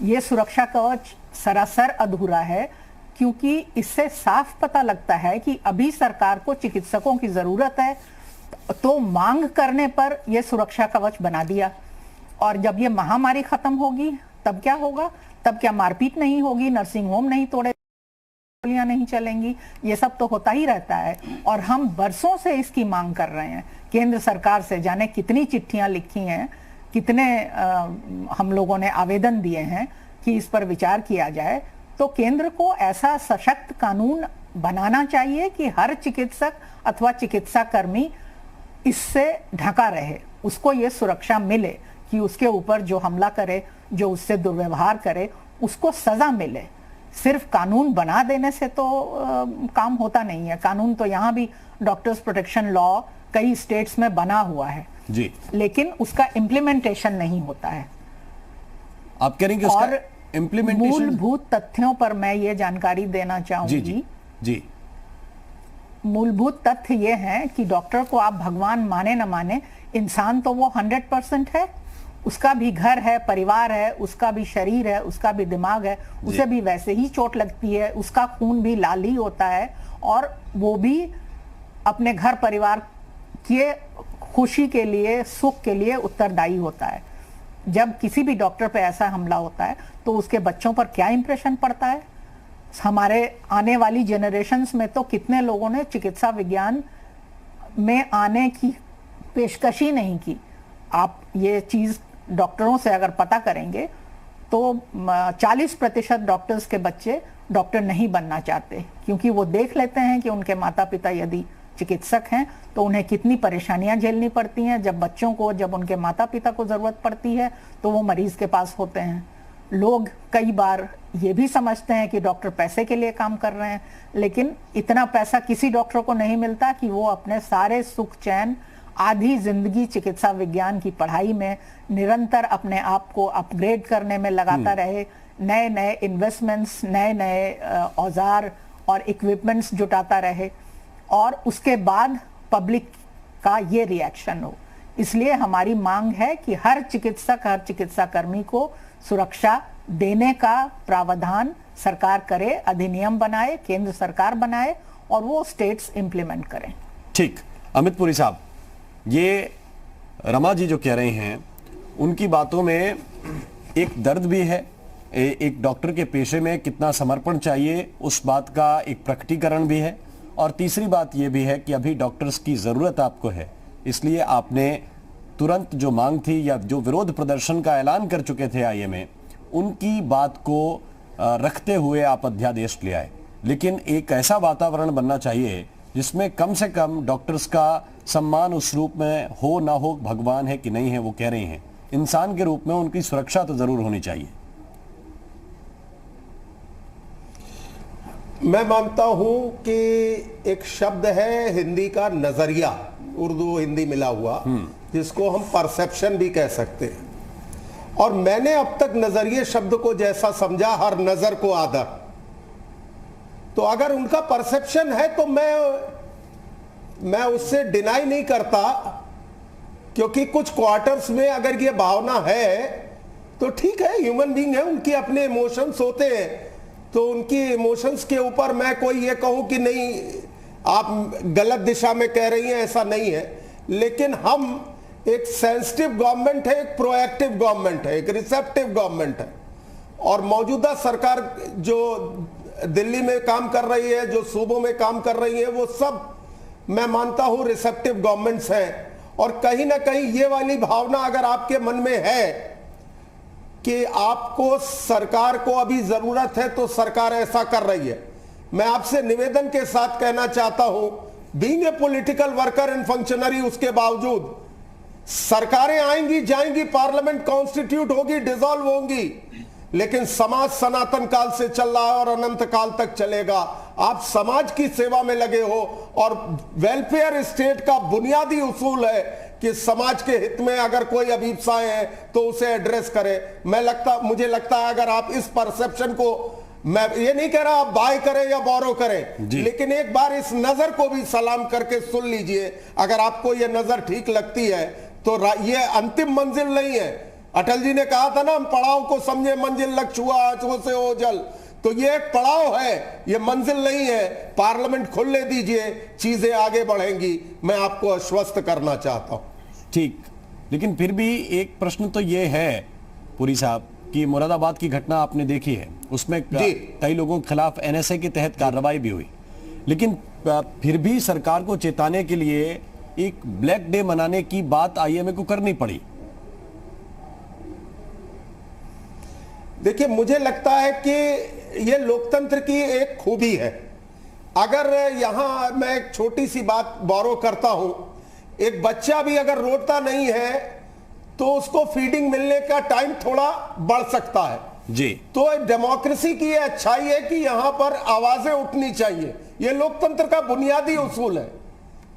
ये सुरक्षा कवच सरासर अधूरा है, क्योंकि इससे साफ पता लगता है कि अभी सरकार को चिकित्सकों की जरूरत है, तो मांग करने पर यह सुरक्षा कवच बना दिया। और जब ये महामारी खत्म होगी तब क्या होगा? तब क्या मारपीट नहीं होगी, नर्सिंग होम नहीं तोड़े, गोलियां नहीं चलेंगी? ये सब तो होता ही रहता है। और हम बरसों से इसकी मांग कर रहे हैं केंद्र सरकार से। जाने कितनी चिट्ठियां लिखी हैं, कितने हम लोगों ने आवेदन दिए हैं कि इस पर विचार किया जाए। तो केंद्र को ऐसा सशक्त कानून बनाना चाहिए कि हर चिकित्सक अथवा चिकित्सा कर्मी इससे ढका रहे, उसको ये सुरक्षा मिले कि उसके ऊपर जो हमला करे, जो उससे दुर्व्यवहार करे, उसको सजा मिले। सिर्फ कानून बना देने से तो काम होता नहीं है। कानून तो यहाँ भी डॉक्टर्स प्रोटेक्शन लॉ कई स्टेट्स में बना हुआ है जी, लेकिन उसका इम्प्लीमेंटेशन नहीं होता है। आप कह रही हैं कि उसका इम्प्लीमेंटेशन? मूलभूत तथ्यों पर मैं ये जानकारी देना चाहूंगी। जी, जी। मूलभूत तथ्य ये है कि डॉक्टर को आप भगवान माने न माने, इंसान तो वो 100% है। उसका भी घर है, परिवार है, उसका भी शरीर है, उसका भी दिमाग है, उसे भी वैसे ही चोट लगती है, उसका खून भी लाल ही होता है और वो भी अपने घर परिवार के खुशी के लिए, सुख के लिए उत्तरदायी होता है। जब किसी भी डॉक्टर पे ऐसा हमला होता है तो उसके बच्चों पर क्या इंप्रेशन पड़ता है? हमारे आने वाली जनरेशन्स में तो कितने लोगों ने चिकित्सा विज्ञान में आने की पेशकश ही नहीं की। आप ये चीज डॉक्टरों से अगर पता करेंगे तो 40% डॉक्टर्स के बच्चे डॉक्टर नहीं बनना चाहते, क्योंकि वो देख लेते हैं कि उनके माता पिता यदि चिकित्सक हैं तो उन्हें कितनी परेशानियां झेलनी पड़ती हैं। जब बच्चों को, जब उनके माता पिता को जरूरत पड़ती है तो वो मरीज के पास होते हैं। लोग कई बार ये भी समझते हैं कि डॉक्टर पैसे के लिए काम कर रहे हैं, लेकिन इतना पैसा किसी डॉक्टर को नहीं मिलता कि वो अपने सारे सुख चैन, आधी जिंदगी चिकित्सा विज्ञान की पढ़ाई में निरंतर अपने आप को अपग्रेड करने में लगाता रहे, नए नए इन्वेस्टमेंट्स, नए नए औजार और इक्विपमेंट्स जुटाता रहे, और उसके बाद पब्लिक का ये रिएक्शन हो। इसलिए हमारी मांग है कि हर चिकित्सक, हर चिकित्सा कर्मी को सुरक्षा देने का प्रावधान सरकार करे, अधिनियम बनाए, केंद्र सरकार बनाए और वो स्टेट्स इंप्लीमेंट करें। ठीक, अमित पुरी साहब, ये रमा जी जो कह रहे हैं उनकी बातों में एक दर्द भी है, एक डॉक्टर के पेशे में कितना समर्पण चाहिए उस बात का एक प्रकटीकरण भी है, और तीसरी बात यह भी है कि अभी डॉक्टर्स की ज़रूरत आपको है, इसलिए आपने तुरंत जो मांग थी या जो विरोध प्रदर्शन का ऐलान कर चुके थे आईएमए, उनकी बात को रखते हुए आप अध्यादेश ले आए। लेकिन एक ऐसा वातावरण बनना चाहिए जिसमें कम से कम डॉक्टर्स का सम्मान उस रूप में हो ना हो, भगवान है कि नहीं है वो कह रहे हैं, इंसान के रूप में उनकी सुरक्षा तो जरूर होनी चाहिए। मैं मानता हूं कि एक शब्द है हिंदी का, नजरिया। उर्दू हिंदी मिला हुआ, जिसको हम परसेप्शन भी कह सकते हैं। और मैंने अब तक नजरिए शब्द को जैसा समझा, हर नजर को आदर, तो अगर उनका परसेप्शन है तो मैं उससे डिनाई नहीं करता, क्योंकि कुछ क्वार्टर्स में अगर ये भावना है तो ठीक है, ह्यूमन बीइंग है, उनके अपने इमोशंस होते हैं, तो उनकी इमोशंस के ऊपर मैं कोई ये कहूं कि नहीं आप गलत दिशा में कह रही हैं, ऐसा नहीं है। लेकिन हम एक सेंसिटिव गवर्नमेंट है, एक प्रोएक्टिव गवर्नमेंट है, एक रिसेप्टिव गवर्नमेंट है, और मौजूदा सरकार जो दिल्ली में काम कर रही है, जो सूबों में काम कर रही है, वो सब मैं मानता हूं रिसेप्टिव गवर्नमेंट्स हैं। और कहीं ना कहीं ये वाली भावना अगर आपके मन में है कि आपको सरकार को अभी जरूरत है तो सरकार ऐसा कर रही है, मैं आपसे निवेदन के साथ कहना चाहता हूं, being a political worker and functionary, उसके बावजूद सरकारें आएंगी जाएंगी, पार्लियामेंट कॉन्स्टिट्यूट होगी, डिसॉल्व होंगी, लेकिन समाज सनातन काल से चल रहा है और अनंत काल तक चलेगा। आप समाज की सेवा में लगे हो, और वेलफेयर स्टेट का बुनियादी उसूल है कि समाज के हित में अगर कोई अभिप्साएं हैं तो उसे एड्रेस करे। मुझे लगता है अगर आप इस परसेप्शन को, मैं ये नहीं कह रहा आप बाय करें या बोरो करें, लेकिन एक बार इस नजर को भी सलाम करके सुन लीजिए। अगर आपको ये नजर ठीक लगती है तो ये अंतिम मंजिल नहीं है। अटल जी ने कहा था ना, हम पड़ाव को समझे मंजिल, लक्ष्य हुआ आंचों से ओझल, तो ये एक पड़ाव है, ये मंजिल नहीं है। पार्लियामेंट खुलने दीजिए, चीजें आगे बढ़ेंगी, मैं आपको आश्वस्त करना चाहता हूं। ठीक, लेकिन फिर भी एक प्रश्न तो ये है पुरी साहब कि मुरादाबाद की घटना आपने देखी है, उसमें कई लोगों के खिलाफ एनएसए के तहत कार्रवाई भी हुई, लेकिन फिर भी सरकार को चेताने के लिए एक ब्लैक डे मनाने की बात आईएमए को करनी पड़ी। देखिए, मुझे लगता है कि यह लोकतंत्र की एक खूबी है। अगर यहां मैं एक छोटी सी बात बोरो करता हूं, एक बच्चा भी अगर रोता नहीं है तो उसको फीडिंग मिलने का टाइम थोड़ा बढ़ सकता है जी। तो डेमोक्रेसी की यह अच्छाई है कि यहां पर आवाजें उठनी चाहिए, यह लोकतंत्र का बुनियादी उसूल है।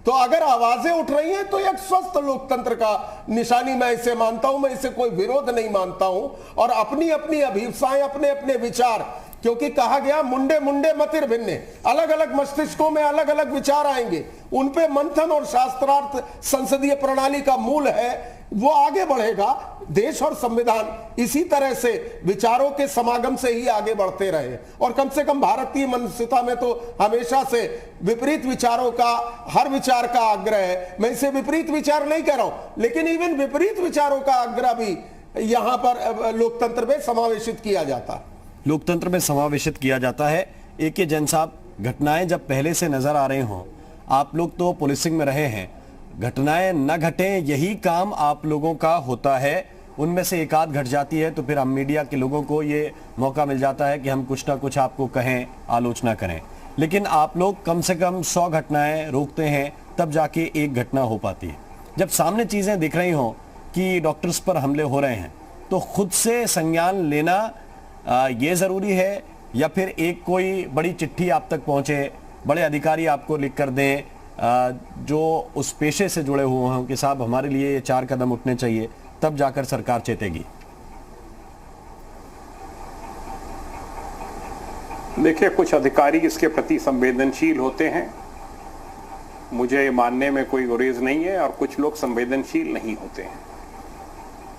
तो अगर आवाजें उठ रही हैं तो एक स्वस्थ लोकतंत्र का निशानी मैं इसे मानता हूं, मैं इसे कोई विरोध नहीं मानता हूं। और अपनी अपनी अभिप्साएं, अपने अपने विचार, क्योंकि कहा गया मुंडे मुंडे मतिर भिन्ने, अलग अलग मस्तिष्कों में अलग अलग विचार आएंगे, उन पे मंथन और शास्त्रार्थ संसदीय प्रणाली का मूल है, वो आगे बढ़ेगा। देश और संविधान इसी तरह से विचारों के समागम से ही आगे बढ़ते रहे, और कम से कम भारतीय मानसिकता में तो हमेशा से विपरीत विचारों का, हर विचार का आग्रह है। मैं इसे विपरीत विचार नहीं कह रहा हूं, लेकिन इवन विपरीत विचारों का आग्रह भी यहां पर लोकतंत्र में समावेशित किया जाता है। लोकतंत्र में समावेशित किया जाता है। ए.के. जैन साहब, घटनाएं जब पहले से नजर आ रही हों, आप लोग तो पुलिसिंग में रहे हैं, घटनाएं न घटें यही काम आप लोगों का होता है, उनमें से एक आध घट जाती है तो फिर हम मीडिया के लोगों को ये मौका मिल जाता है कि हम कुछ ना कुछ आपको कहें, आलोचना करें, लेकिन आप लोग कम से कम 100 घटनाएं रोकते हैं, तब जाके एक घटना हो पाती है। जब सामने चीजें दिख रही हों कि डॉक्टर्स पर हमले हो रहे हैं तो खुद से संज्ञान लेना ये जरूरी है, या फिर एक कोई बड़ी चिट्ठी आप तक पहुंचे, बड़े अधिकारी आपको लिख कर दें जो उस पेशे से जुड़े हुए हैं कि साहब हमारे लिए ये 4 कदम उठने चाहिए, तब जाकर सरकार चेतेगी? देखिए, कुछ अधिकारी इसके प्रति संवेदनशील होते हैं, मुझे ये मानने में कोई गुरेज नहीं है, और कुछ लोग संवेदनशील नहीं होते हैं।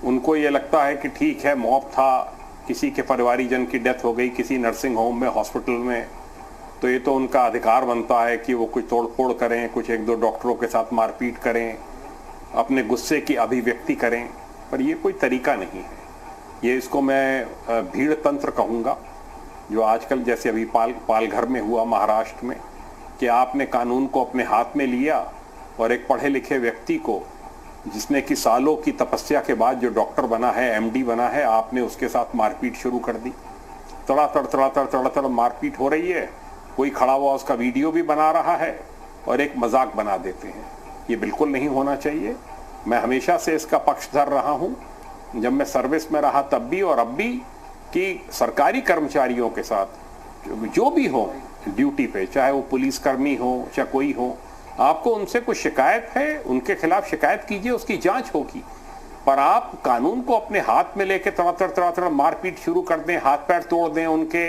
उनको ये लगता है कि ठीक है, मॉब था, किसी के परिवारीजन की डेथ हो गई किसी नर्सिंग होम में, हॉस्पिटल में, तो ये तो उनका अधिकार बनता है कि वो कुछ तोड़फोड़ करें, कुछ 1-2 डॉक्टरों के साथ मारपीट करें, अपने गुस्से की अभिव्यक्ति करें। पर ये कोई तरीका नहीं है। ये इसको मैं भीड़ तंत्र कहूँगा, जो आजकल जैसे अभी पालघर में हुआ महाराष्ट्र में, कि आपने कानून को अपने हाथ में लिया और एक पढ़े लिखे व्यक्ति को, जिसने कि सालों की तपस्या के बाद जो डॉक्टर बना है, एमडी बना है, आपने उसके साथ मारपीट शुरू कर दी। तड़ातड़ मारपीट हो रही है, कोई खड़ा हुआ उसका वीडियो भी बना रहा है और एक मजाक बना देते हैं। ये बिल्कुल नहीं होना चाहिए। मैं हमेशा से इसका पक्षधर रहा हूँ, जब मैं सर्विस में रहा तब भी और अब भी, कि सरकारी कर्मचारियों के साथ जो भी हो ड्यूटी पे, चाहे वो पुलिसकर्मी हो चाहे कोई हो, आपको उनसे कुछ शिकायत है, उनके खिलाफ शिकायत कीजिए, उसकी जांच होगी। पर आप कानून को अपने हाथ में लेके तड़ातड़ मारपीट शुरू कर दें, हाथ पैर तोड़ दें, उनके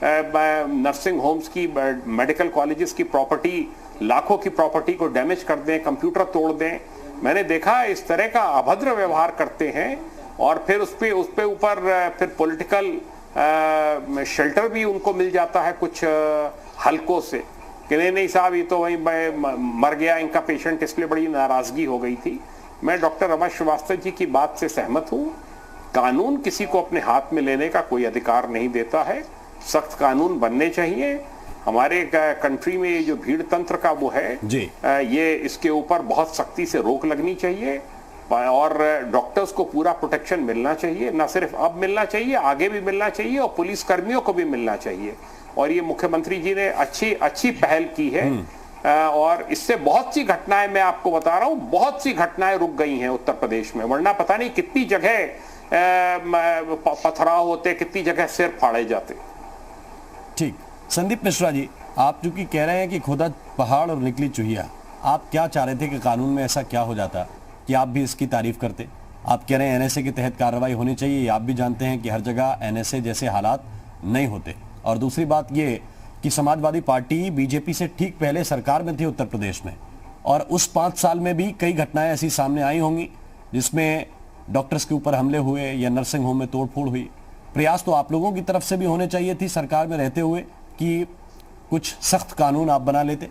नर्सिंग होम्स की, मेडिकल कॉलेजेस की प्रॉपर्टी, लाखों की प्रॉपर्टी को डैमेज कर दें, कंप्यूटर तोड़ दें। मैंने देखा इस तरह का अभद्र व्यवहार करते हैं और फिर उस पे ऊपर फिर पॉलिटिकल शेल्टर भी उनको मिल जाता है कुछ हलकों से कि नहीं साहब ये तो वही मर गया इनका पेशेंट, इसलिए बड़ी नाराजगी हो गई थी। मैं डॉक्टर रमा श्रीवास्तव जी की बात से सहमत हूं। कानून किसी को अपने हाथ में लेने का कोई अधिकार नहीं देता है। सख्त कानून बनने चाहिए। हमारे कंट्री में ये जो भीड़ तंत्र का वो है जी, ये इसके ऊपर बहुत सख्ती से रोक लगनी चाहिए और डॉक्टर्स को पूरा प्रोटेक्शन मिलना चाहिए। ना सिर्फ अब मिलना चाहिए, आगे भी मिलना चाहिए और पुलिस कर्मियों को भी मिलना चाहिए। और ये मुख्यमंत्री जी ने अच्छी पहल की है और इससे बहुत सी घटनाएं, मैं आपको बता रहा हूं, बहुत सी घटनाएं रुक गई हैं उत्तर प्रदेश में। वरना पता नहीं कितनी जगह पथराव होते, कितनी जगह सिर फाड़े जाते। ठीक, संदीप मिश्रा जी, आप चूंकि कह रहे हैं कि खुदा पहाड़ और निकली चुहिया, आप क्या चाह रहे थे कि कानून में ऐसा क्या हो जाता कि आप भी इसकी तारीफ करते? आप कह रहे हैं एनएसए के तहत कार्रवाई होनी चाहिए। आप भी जानते हैं कि हर जगह एनएसए जैसे हालात नहीं होते। और दूसरी बात ये कि समाजवादी पार्टी बीजेपी से ठीक पहले सरकार में थी उत्तर प्रदेश में, और उस 5 साल में भी कई घटनाएं ऐसी सामने आई होंगी जिसमें डॉक्टर्स के ऊपर हमले हुए या नर्सिंग होम में तोड़फोड़ हुई। प्रयास तो आप लोगों की तरफ से भी होने चाहिए थी सरकार में रहते हुए कि कुछ सख्त कानून आप बना लेते।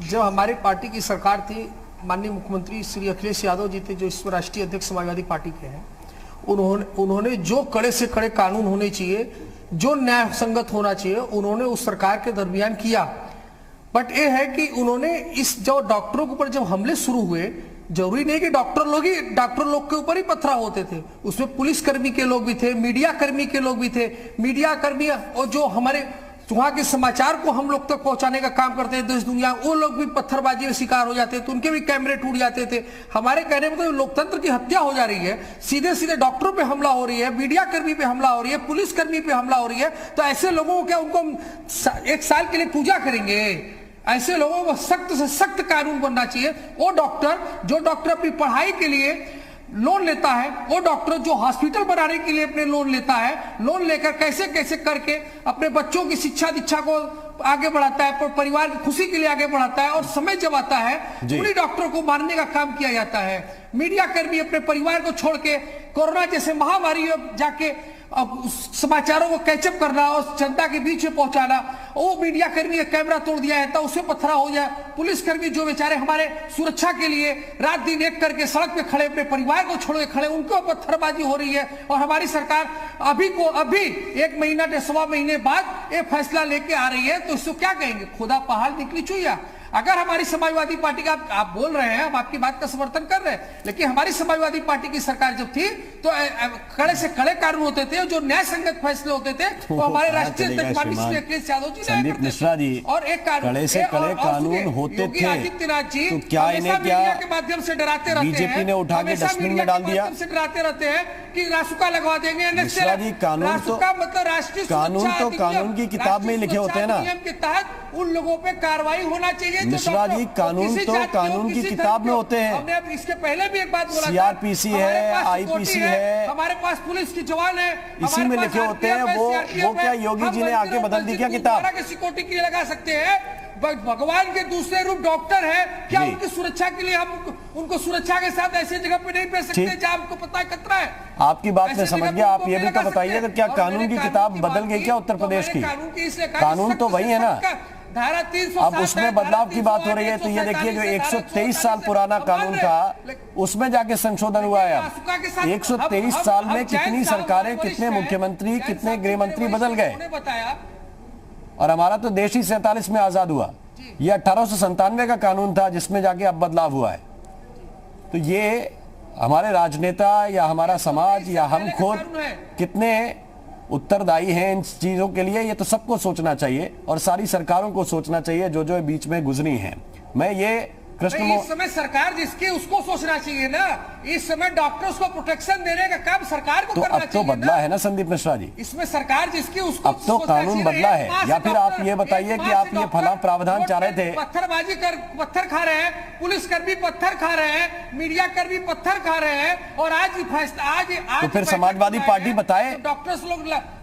जब हमारी पार्टी की सरकार थी, माननीय मुख्यमंत्री श्री अखिलेश यादव जी थे, जो इस राष्ट्रीय अध्यक्ष समाजवादी पार्टी के हैं, उन्होंने जो कड़े से कड़े कानून होने चाहिए, जो न्याय संगत होना चाहिए, उन्होंने उस सरकार के दरमियान किया। बट ये है कि उन्होंने इस जो डॉक्टरों के ऊपर जब हमले शुरू हुए, जरूरी नहीं कि डॉक्टर लोग के ऊपर ही पथराव होते थे, उसमें पुलिस कर्मी के लोग भी थे, मीडिया कर्मी के लोग भी थे, मीडिया कर्मी और जो हमारे वहां के समाचार को हम लोग तक पहुंचाने का काम करते हैं देश दुनिया, वो लोग भी पत्थरबाजी में शिकार हो जाते थे, तो उनके भी कैमरे टूट जाते थे। हमारे कहने में तो लोकतंत्र की हत्या हो जा रही है, सीधे सीधे डॉक्टरों पे हमला हो रही है, मीडिया कर्मी पे हमला हो रही है, पुलिस कर्मी पे हमला हो रही है। तो ऐसे लोगों को क्या उनको 1 साल के लिए पूजा करेंगे? ऐसे लोगों को सख्त से सख्त कानून बनना चाहिए। वो जो डॉक्टर अपनी पढ़ाई के लिए लोन लेता है, वो डॉक्टर जो हॉस्पिटल बनाने के लिए अपने लोन लेता है, लोन लेकर कैसे कैसे करके अपने बच्चों की शिक्षा दीक्षा को आगे बढ़ाता है, परिवार की खुशी के लिए आगे बढ़ाता है, और समय जब आता है उन्हीं डॉक्टरों को मारने का काम किया जाता है। मीडिया कर्मी अपने परिवार को छोड़ के कोरोना जैसे महामारी में जाके समाचारों को कैचअप करना और जनता के बीच में पहुंचाना, वो मीडिया कर्मी का कैमरा तोड़ दिया जाता है, उससे पथराव हो जाए। पुलिस कर्मी जो बेचारे हमारे सुरक्षा के लिए रात दिन एक करके सड़क पे खड़े, अपने परिवार को छोड़ के खड़े, उनको पत्थरबाजी हो रही है। और हमारी सरकार अभी 1 महीना से 1.25 महीने बाद ये फैसला लेके आ रही है, तो इसको क्या कहेंगे? खुदा पहाड़ निकली चुहिया। अगर हमारी समाजवादी पार्टी का आप बोल रहे हैं, हम आपकी बात का समर्थन कर रहे हैं, लेकिन हमारी समाजवादी पार्टी की सरकार जब थी तो कड़े से कड़े कानून होते थे, जो न्याय संगत फैसले होते थे, वो हमारे राष्ट्रीय अध्यक्ष माननीय अखिलेश यादव जी संदीप मिश्रा जी, और एक कड़े से कड़े कानून होते थे, आदित्यनाथ जी तो क्या इन्हें क्या के माध्यम से डराते रहते हैं? बीजेपी ने उठा के डस्टबिन में डाल दिया, से डराते रहते हैं कि रासुका लगवा देंगे। मिश्रा जी, कानून तो कानून की किताब में लिखे होते हैं ना, नियम के तहत उन लोगों पे कार्रवाई होना चाहिए। मिश्रा जी, कानून तो कानून की किताब में होते हैं। हमने अब इसके पहले भी एक बात बोला, सीआरपीसी है, आईपीसी है, हमारे पास पुलिस के जवान है, इसी में लिखे होते हैं। वो क्या योगी जी ने आके बदल दी क्या किताब? सिक्योरिटी के लिए लगा सकते हैं। भगवान के दूसरे रूप डॉक्टर है, क्या उनकी सुरक्षा के लिए हम उनको सुरक्षा के साथ ऐसी जगह पे नहीं भेज सकते जहां आपको पता है खतरा है? आपकी बात में समझ गया। आप ये भी तो बताइए कि क्या कानून की किताब बदल गई क्या उत्तर प्रदेश की? कानून तो वही है ना, धारा 307 अब उसमें बदलाव की बात हो रही है। तो ये देखिए, जो 123 साल पुराना कानून था, उसमें जाके संशोधन हुआ है। अब 123 साल में कितनी सरकारें, कितने मुख्यमंत्री, कितने गृह मंत्री बदल गए, और हमारा तो देश ही 47 में आजाद हुआ। ये 1897 का कानून था जिसमें जाके अब बदलाव हुआ है। तो ये हमारे राजनेता या हमारा समाज या हम खुद कितने उत्तरदायी हैं इन चीजों के लिए, ये तो सबको सोचना चाहिए और सारी सरकारों को सोचना चाहिए जो जो बीच में गुजरी हैं। मैं ये इस समय सरकार जिसकी उसको सोचना चाहिए ना, इस समय डॉक्टर्स को प्रोटेक्शन देने का काम सरकार को करना चाहिए। अब तो बदला है ना संदीप मिश्रा जी, इसमें सरकार जिसकी उसको अब तो कानून बदला है। या फिर आप ये बताइए कि आप ये फला प्रावधान चाह रहे थे, पत्थरबाजी कर पत्थर खा रहे हैं, पुलिसकर्मी पत्थर खा रहे हैं, मीडिया कर्मी पत्थर खा रहे हैं, और आज तो फिर समाजवादी पार्टी बताए, डॉक्टर्स लोग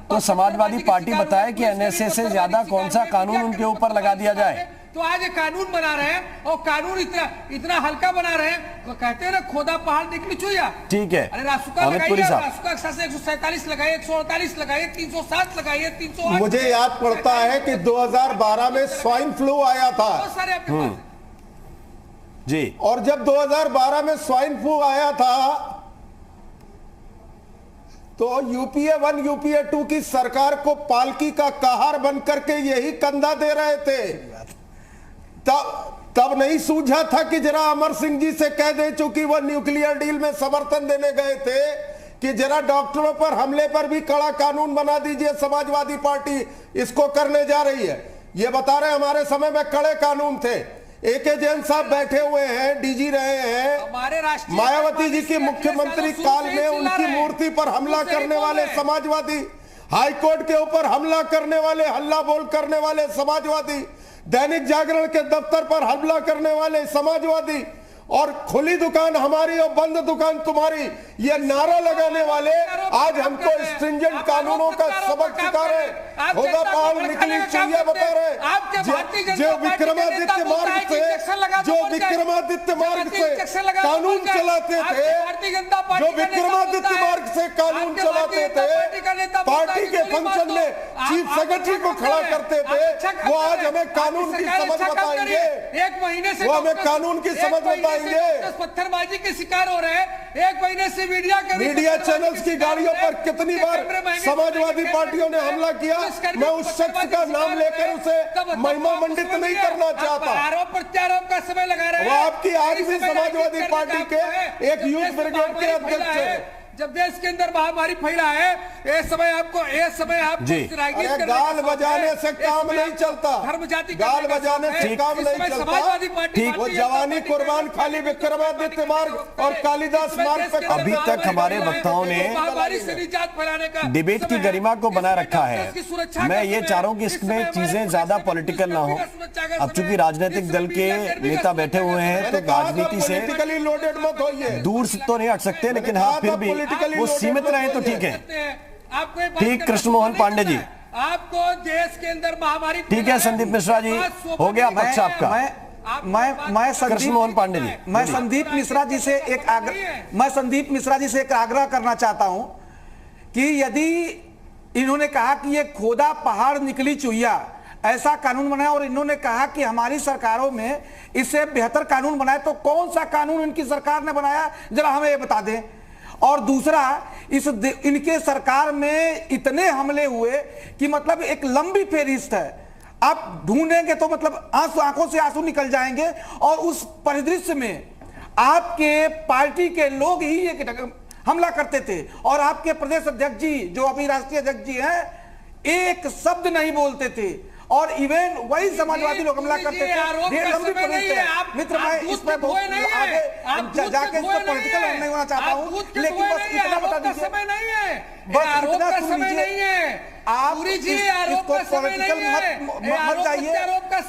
तो समाजवादी पार्टी बताए कि एनएसए से ज्यादा कौन सा कानून उनके ऊपर लगा दिया जाए। तो आज ये कानून बना रहे हैं, और कानून इतना हल्का बना रहे हैं, तो कहते हैं ना खोदा पहाड़ निकली चुईया। ठीक है, अरे रासुका लगाइए, रासुका 147 लगाइए, 148 लगाइए, 307 लगाइए, 308। मुझे याद पड़ता है कि 2012 में स्वाइन फ्लू आया था बहुत सारे आपके पास जी, और जब 2012 में स्वाइन फ्लू आया था तो यूपीए 1 यूपीए 2 की सरकार को पालकी का कहार बन करके यही कंधा दे रहे थे। तब नहीं सूझा था कि जरा अमर सिंह जी से कह दे, चूंकि वह न्यूक्लियर डील में समर्थन देने गए थे, कि जरा डॉक्टरों पर हमले पर भी कड़ा कानून बना दीजिए, समाजवादी पार्टी इसको करने जा रही है। ये बता रहे हमारे समय में कड़े कानून थे। एके जैन साहब बैठे हुए हैं, डीजी रहे हैं, मायावती जी की मुख्यमंत्री काल में उनकी मूर्ति पर हमला करने वाले समाजवादी, हाईकोर्ट के ऊपर हमला करने वाले, हल्ला बोल करने वाले समाजवादी, दैनिक जागरण के दफ्तर पर हमला करने वाले समाजवादी, और खुली दुकान हमारी और बंद दुकान तुम्हारी, ये नारा लगाने वाले आज हमको स्ट्रिंजेंट कानूनों का सबक सिखा रहे, होगा पहाड़ निकली चुईया बता रहे। जो विक्रमादित्य मार्ग से कानून चलाते थे, जो विक्रमादित्य मार्ग से कानून चलाते थे, पार्टी के फंक्शन में चीफ सेक्रेटरी को खड़ा करते थे, वो आज हमें कानून की समझ बताएंगे। एक महीने से वो हमें कानून की समझ बताएंगे। पत्थरबाजी के शिकार हो रहे हैं। एक महीने से मीडिया चैनल्स की गाड़ियों पर कितनी बार समाजवादी पार्टियों ने हमला किया। मैं उस शख्स का नाम लेकर उसे महिमा मंडित नहीं करना चाहता। आरोप प्रत्यारोप का समय लगा रहे हैं। वो आपकी आज भी समाजवादी पार्टी के एक यूथ ब्रिगेड के अध्यक्ष है। जब देश के अंदर महामारी फैला है, इस समय आपको गाल बजाने से काम नहीं चलता, धर्म जाति गाल बजाने से काम नहीं समाजवादी पार्टी वो जवानी कुर्बान खाली विक्रमादित्य मार्ग और कालिदास मार्ग पे। अभी तक हमारे वक्ताओं ने महामारी से निजात फैलाने का डिबेट की गरिमा को बनाए रखा है। मैं ये चाह रहा हूँ कि इसमें चीजें ज्यादा पॉलिटिकल ना हो। अब चूंकि राजनीतिक दल के नेता बैठे हुए हैं तो राजनीति से लोडेड मत होइए, दूर से तो नहीं हट सकते, लेकिन हाँ फिर भी वो सीमित रहे तो ठीक है। ठीक, कृष्ण मोहन पांडे जी, आपको देश के अंदर महामारी, ठीक है संदीप मिश्रा जी, हो गया पक्ष आपका। मैं कृष्ण मोहन पांडे जी, मैं संदीप मिश्रा जी से एक आग्रह करना चाहता हूं कि यदि इन्होंने कहा कि ये खोदा पहाड़ निकली चुईया ऐसा कानून बनाया, और इन्होंने कहा कि हमारी सरकारों में इससे बेहतर कानून बनाए, तो कौन सा कानून इनकी सरकार ने बनाया, जरा हमें ये बता दें। और दूसरा, इनके सरकार में इतने हमले हुए कि मतलब एक लंबी फेरिस्त है, आप ढूंढेंगे तो मतलब आंखों से आंसू निकल जाएंगे। और उस परिदृश्य में आपके पार्टी के लोग ही ये हमला करते थे, और आपके प्रदेश अध्यक्ष जी जो अभी राष्ट्रीय अध्यक्ष जी हैं एक शब्द नहीं बोलते थे, और इवन वही समाजवादी लोग हमला करते थे। मित्र, मैं इसमें बहुत आगे जाके इसको पॉलिटिकल नहीं होना चाहता हूँ, लेकिन बस इतना बता दीजिए, बस इतना सुन लीजिए, आप इसको पॉलिटिकल मत जाइए।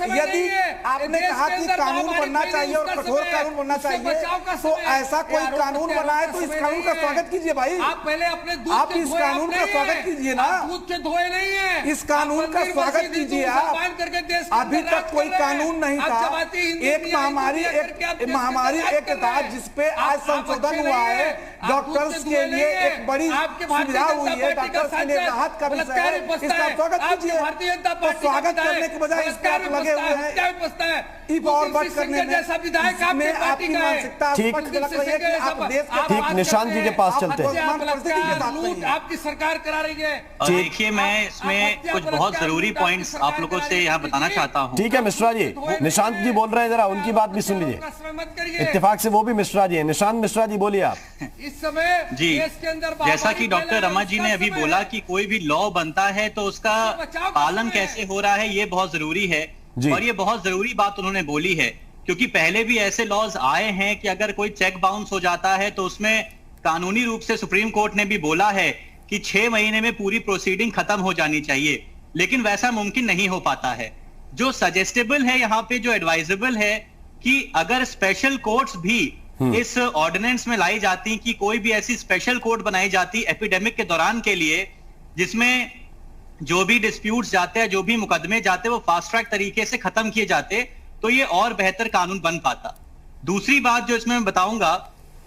यदि आपने कहा कि कानून बनना चाहिए और कठोर कानून बनना चाहिए, तो ऐसा कोई कानून बनाए तो इस कानून का स्वागत कीजिए भाई। आप पहले अपने आप इस कानून का स्वागत कीजिए ना, दूध के धोए नहीं है, इस कानून का स्वागत कीजिए आप। अभी तक कोई कानून नहीं था, एक महामारी एक था जिसपे आज संशोधन हुआ है, डॉक्टर्स के लिए एक बड़ी सुविधा हुई है, डॉक्टर्स के लिए राहत का विषय है, इसका स्वागत कीजिए। तो स्वागत करने के बजाय इस पर आप लगे हुए हैं और बात करने में आपकी मानसिकता आप देश के। ठीक, निशांत जी के पास चलते हैं। आपकी सरकार करा रही है। देखिए, मैं इसमें कुछ बहुत जरूरी पॉइंट्स आप लोगों से यहाँ बताना चाहता हूँ। ठीक है मिश्रा जी, निशांत जी बोल रहे हैं, जरा उनकी बात भी सुन लीजिए। इत्तेफाक से वो भी मिश्रा जी है। निशांत मिश्रा जी बोलिए आप। इस समय जी, जैसा कि डॉक्टर रमा जी ने अभी बोला कि कोई भी लॉ बनता है तो उसका पालन कैसे हो रहा है ये बहुत जरूरी है, और ये बहुत जरूरी बात उन्होंने बोली है क्योंकि पहले भी ऐसे लॉज आए हैं कि अगर कोई चेक बाउंस हो जाता है तो उसमें कानूनी रूप से सुप्रीम कोर्ट ने भी बोला है कि 6 महीने में पूरी प्रोसीडिंग खत्म हो जानी चाहिए, लेकिन वैसा मुमकिन नहीं हो पाता है। जो सजेस्टेबल है यहाँ पे, जो एडवाइजेबल है कि अगर स्पेशल कोर्ट्स भी इस ऑर्डिनेंस में लाई जाती कि कोई भी ऐसी स्पेशल कोर्ट बनाई जाती एपिडेमिक के दौरान के लिए, जिसमें जो भी डिस्प्यूट्स जाते हैं, जो भी मुकदमे जाते हैं, वो फास्ट ट्रैक तरीके से खत्म किए जाते, तो ये और बेहतर कानून बन पाता। दूसरी बात जो इसमें मैं बताऊंगा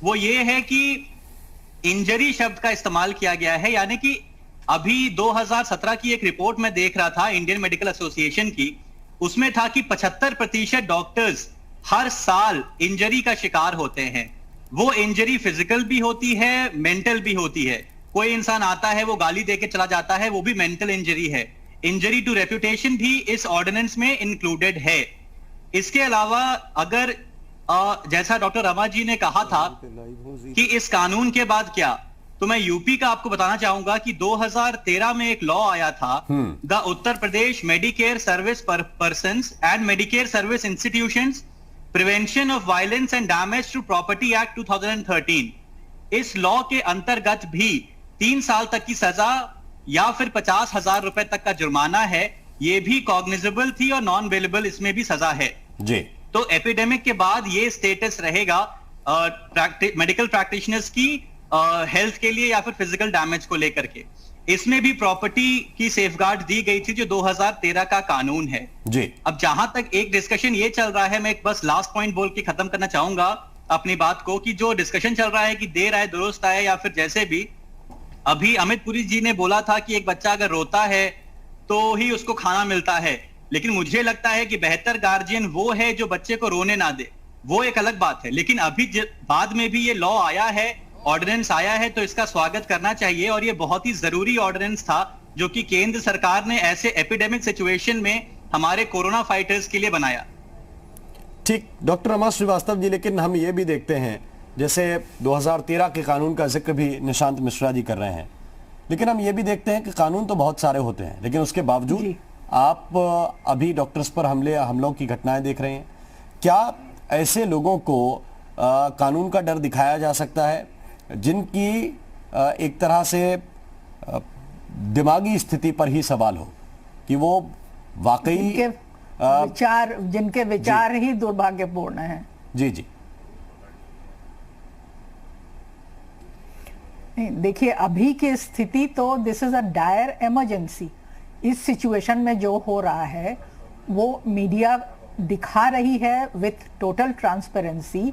वो ये है कि इंजरी शब्द का इस्तेमाल किया गया है, यानी कि अभी 2017 की एक रिपोर्ट में देख रहा था इंडियन मेडिकल एसोसिएशन की, उसमें था कि 75% डॉक्टर्स हर साल इंजरी का शिकार होते हैं। वो इंजरी फिजिकल भी होती है, मेंटल भी होती है। कोई इंसान आता है, वो गाली देके चला जाता है, वो भी मेंटल इंजरी है। इंजरी टू रेपुटेशन भी इस ऑर्डिनेंस में इंक्लूडेड है। इसके अलावा अगर जैसा डॉक्टर रमा जी ने कहा था कि इस कानून के बाद क्या, तो मैं यूपी का आपको बताना चाहूंगा कि 2013 में एक लॉ आया था, the Uttar Pradesh medicare service persons and medicare service institutions prevention of violence and damage to property act 2013। इस लॉ के अंतर्गत भी 3 साल तक की सजा या फिर 50,000 रुपए तक का जुर्माना है। ये भी कॉग्निजेबल थी और नॉन बेलेबल इसमें भी सजा है जी। तो एपिडेमिक के बाद ये स्टेटस रहेगा मेडिकल प्रैक्टिशनर्स की हेल्थ के लिए या फिर फिजिकल डैमेज को लेकर के। इसमें भी प्रॉपर्टी की सेफगार्ड दी गई थी जो 2013 का कानून है जी। अब जहां तक एक डिस्कशन ये चल रहा है, मैं एक बस लास्ट पॉइंट बोल के खत्म करना चाहूंगा अपनी बात को, कि जो डिस्कशन चल रहा है कि देर आए दुरुस्त आए या फिर जैसे भी, अभी अमित पुरी जी ने बोला था कि एक बच्चा अगर रोता है तो ही उसको खाना मिलता है, लेकिन मुझे लगता है कि बेहतर गार्जियन वो है जो बच्चे को रोने ना दे। वो एक अलग बात है, लेकिन अभी बाद में भी ये लॉ आया है, ऑर्डिनेंस आया है, तो इसका स्वागत करना चाहिए। और ये बहुत ही जरूरी ऑर्डिनेंस था जो कि केंद्र सरकार ने ऐसे एपिडेमिक सिचुएशन में हमारे कोरोना फाइटर्स के लिए बनाया। ठीक डॉक्टर रमा श्रीवास्तव जी, लेकिन हम ये भी देखते हैं जैसे 2013 के कानून का जिक्र भी निशांत मिश्रा जी कर रहे हैं, लेकिन हम ये भी देखते हैं कि कानून तो बहुत सारे होते हैं, लेकिन उसके बावजूद आप अभी डॉक्टर्स पर हमलों की घटनाएं देख रहे हैं। क्या ऐसे लोगों को कानून का डर दिखाया जा सकता है जिनकी एक तरह से दिमागी स्थिति पर ही सवाल हो कि वो वाकई जिनके विचार ही दुर्भाग्यपूर्ण हैं? जी जी। देखिए, अभी की स्थिति तो this is a dire emergency. इस सिचुएशन में जो हो रहा है वो मीडिया दिखा रही है विथ टोटल ट्रांसपेरेंसी,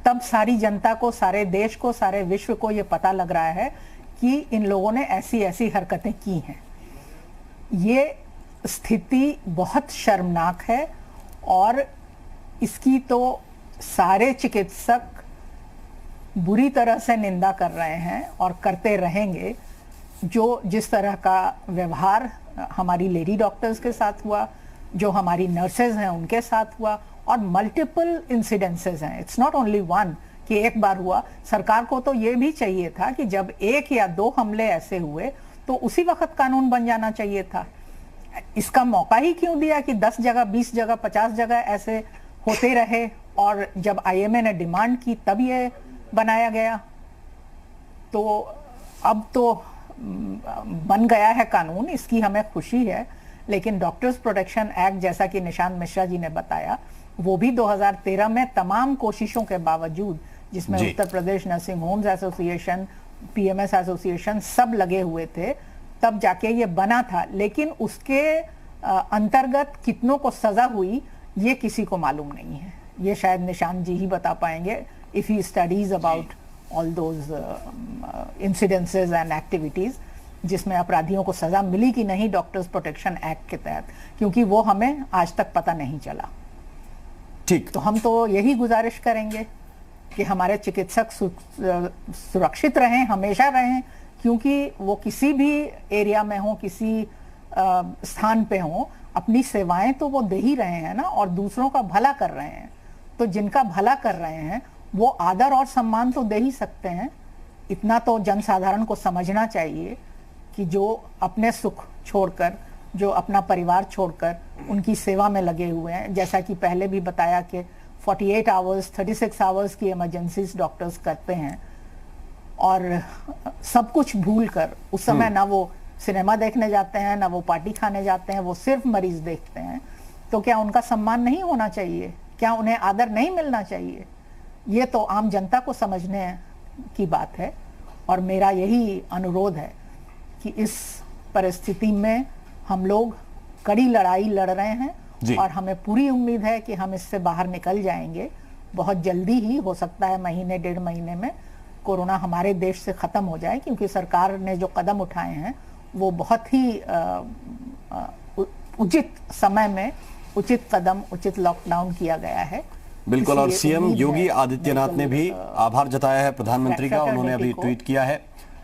तब सारी जनता को, सारे देश को, सारे विश्व को ये पता लग रहा है कि इन लोगों ने ऐसी ऐसी हरकतें की हैं। ये स्थिति बहुत शर्मनाक है और इसकी तो सारे चिकित्सक बुरी तरह से निंदा कर रहे हैं और करते रहेंगे। जो जिस तरह का व्यवहार हमारी लेडी डॉक्टर्स के साथ हुआ, जो हमारी नर्सेज हैं उनके साथ हुआ, और मल्टीपल इंसिडेंसेस हैं, इट्स नॉट ओनली वन कि एक बार हुआ। सरकार को तो ये भी चाहिए था कि जब 1 या 2 हमले ऐसे हुए तो उसी वक्त कानून बन जाना चाहिए था। इसका मौका ही क्यों दिया कि 10 जगह, 20 जगह, 50 जगह ऐसे होते रहे, और जब आईएमए ने डिमांड की तब ये बनाया गया। तो अब तो बन गया है कानून, इसकी हमें खुशी है, लेकिन डॉक्टर्स प्रोटेक्शन एक्ट जैसा कि निशांत मिश्रा जी ने बताया, वो भी 2013 में तमाम कोशिशों के बावजूद, जिसमें Uttar Pradesh nursing homes association, PMS association सब लगे हुए थे, तब जाके ये बना था। लेकिन उसके अंतर्गत कितनों को सजा हुई ये किसी को मालूम नहीं है। ये शायद निशांत जी ही बता पाएंगे if he studies about all those incidences and activities जिसमें अपराधियों को सजा मिली कि नहीं डॉक्टर्स प्रोटेक्शन एक्ट के तहत, क्योंकि वो हमें आज तक पता नहीं चला। ठीक, तो हम तो यही गुजारिश करेंगे कि हमारे चिकित्सक सुरक्षित रहें, हमेशा रहें, क्योंकि वो किसी भी एरिया में हो, किसी स्थान पे हो, अपनी सेवाएं तो वो दे ही रहे हैं ना, और दूसरों का भला कर रहे हैं। तो जिनका भला कर रहे हैं वो आदर और सम्मान तो दे ही सकते हैं। इतना तो जनसाधारण को समझना चाहिए कि जो अपने सुख छोड़कर, जो अपना परिवार छोड़कर उनकी सेवा में लगे हुए हैं, जैसा कि पहले भी बताया कि 48 आवर्स 36 आवर्स की इमरजेंसीज डॉक्टर्स करते हैं और सब कुछ भूल कर उस समय ना वो सिनेमा देखने जाते हैं, ना वो पार्टी खाने जाते हैं, वो सिर्फ मरीज देखते हैं, तो क्या उनका सम्मान नहीं होना चाहिए? क्या उन्हें आदर नहीं मिलना चाहिए? ये तो आम जनता को समझने की बात है और मेरा यही अनुरोध है कि इस परिस्थिति में हम लोग कड़ी लड़ाई लड़ रहे हैं और हमें पूरी उम्मीद है कि हम इससे बाहर निकल जाएंगे बहुत जल्दी ही। हो सकता है महीने 1.5 महीने में कोरोना हमारे देश से खत्म हो जाए, क्योंकि सरकार ने जो कदम उठाए हैं वो बहुत ही उचित समय में उचित कदम, उचित लॉकडाउन किया गया है। बिल्कुल। और सीएम योगी आदित्यनाथ ने भी आभार जताया है प्रधानमंत्री का। उन्होंने अभी ट्वीट किया है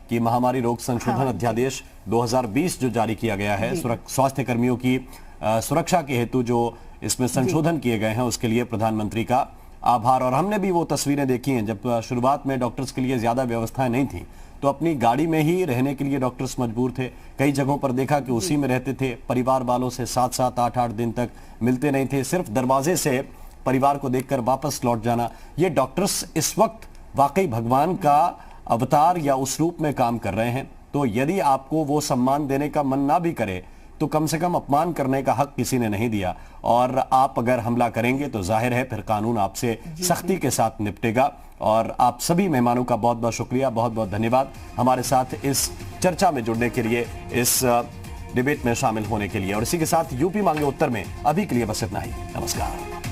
कि महामारी रोग संशोधन अध्यादेश 2020 जो जारी किया गया है, स्वास्थ्य कर्मियों की सुरक्षा के हेतु जो इसमें संशोधन किए गए हैं, उसके लिए प्रधानमंत्री का आभार। और हमने भी वो तस्वीरें देखी हैं जब शुरुआत में डॉक्टर्स के लिए ज्यादा व्यवस्थाएं नहीं थी तो अपनी गाड़ी में ही रहने के लिए डॉक्टर्स मजबूर थे। कई जगहों पर देखा कि उसी में रहते थे, परिवार वालों से 7-7, 8-8 दिन तक मिलते नहीं थे, सिर्फ दरवाजे से परिवार को देखकर वापस लौट जाना। ये डॉक्टर्स इस वक्त वाकई भगवान का अवतार या उस रूप में काम कर रहे हैं। तो यदि आपको वो सम्मान देने का मन ना भी करे तो कम से कम अपमान करने का हक किसी ने नहीं दिया। और आप अगर हमला करेंगे तो जाहिर है फिर कानून आपसे सख्ती के साथ निपटेगा। और आप सभी मेहमानों का बहुत बहुत शुक्रिया, बहुत बहुत धन्यवाद हमारे साथ इस चर्चा में जुड़ने के लिए, इस डिबेट में शामिल होने के लिए। और इसी के साथ यूपी मांगे उत्तर में अभी के लिए बस इतना ही। नमस्कार।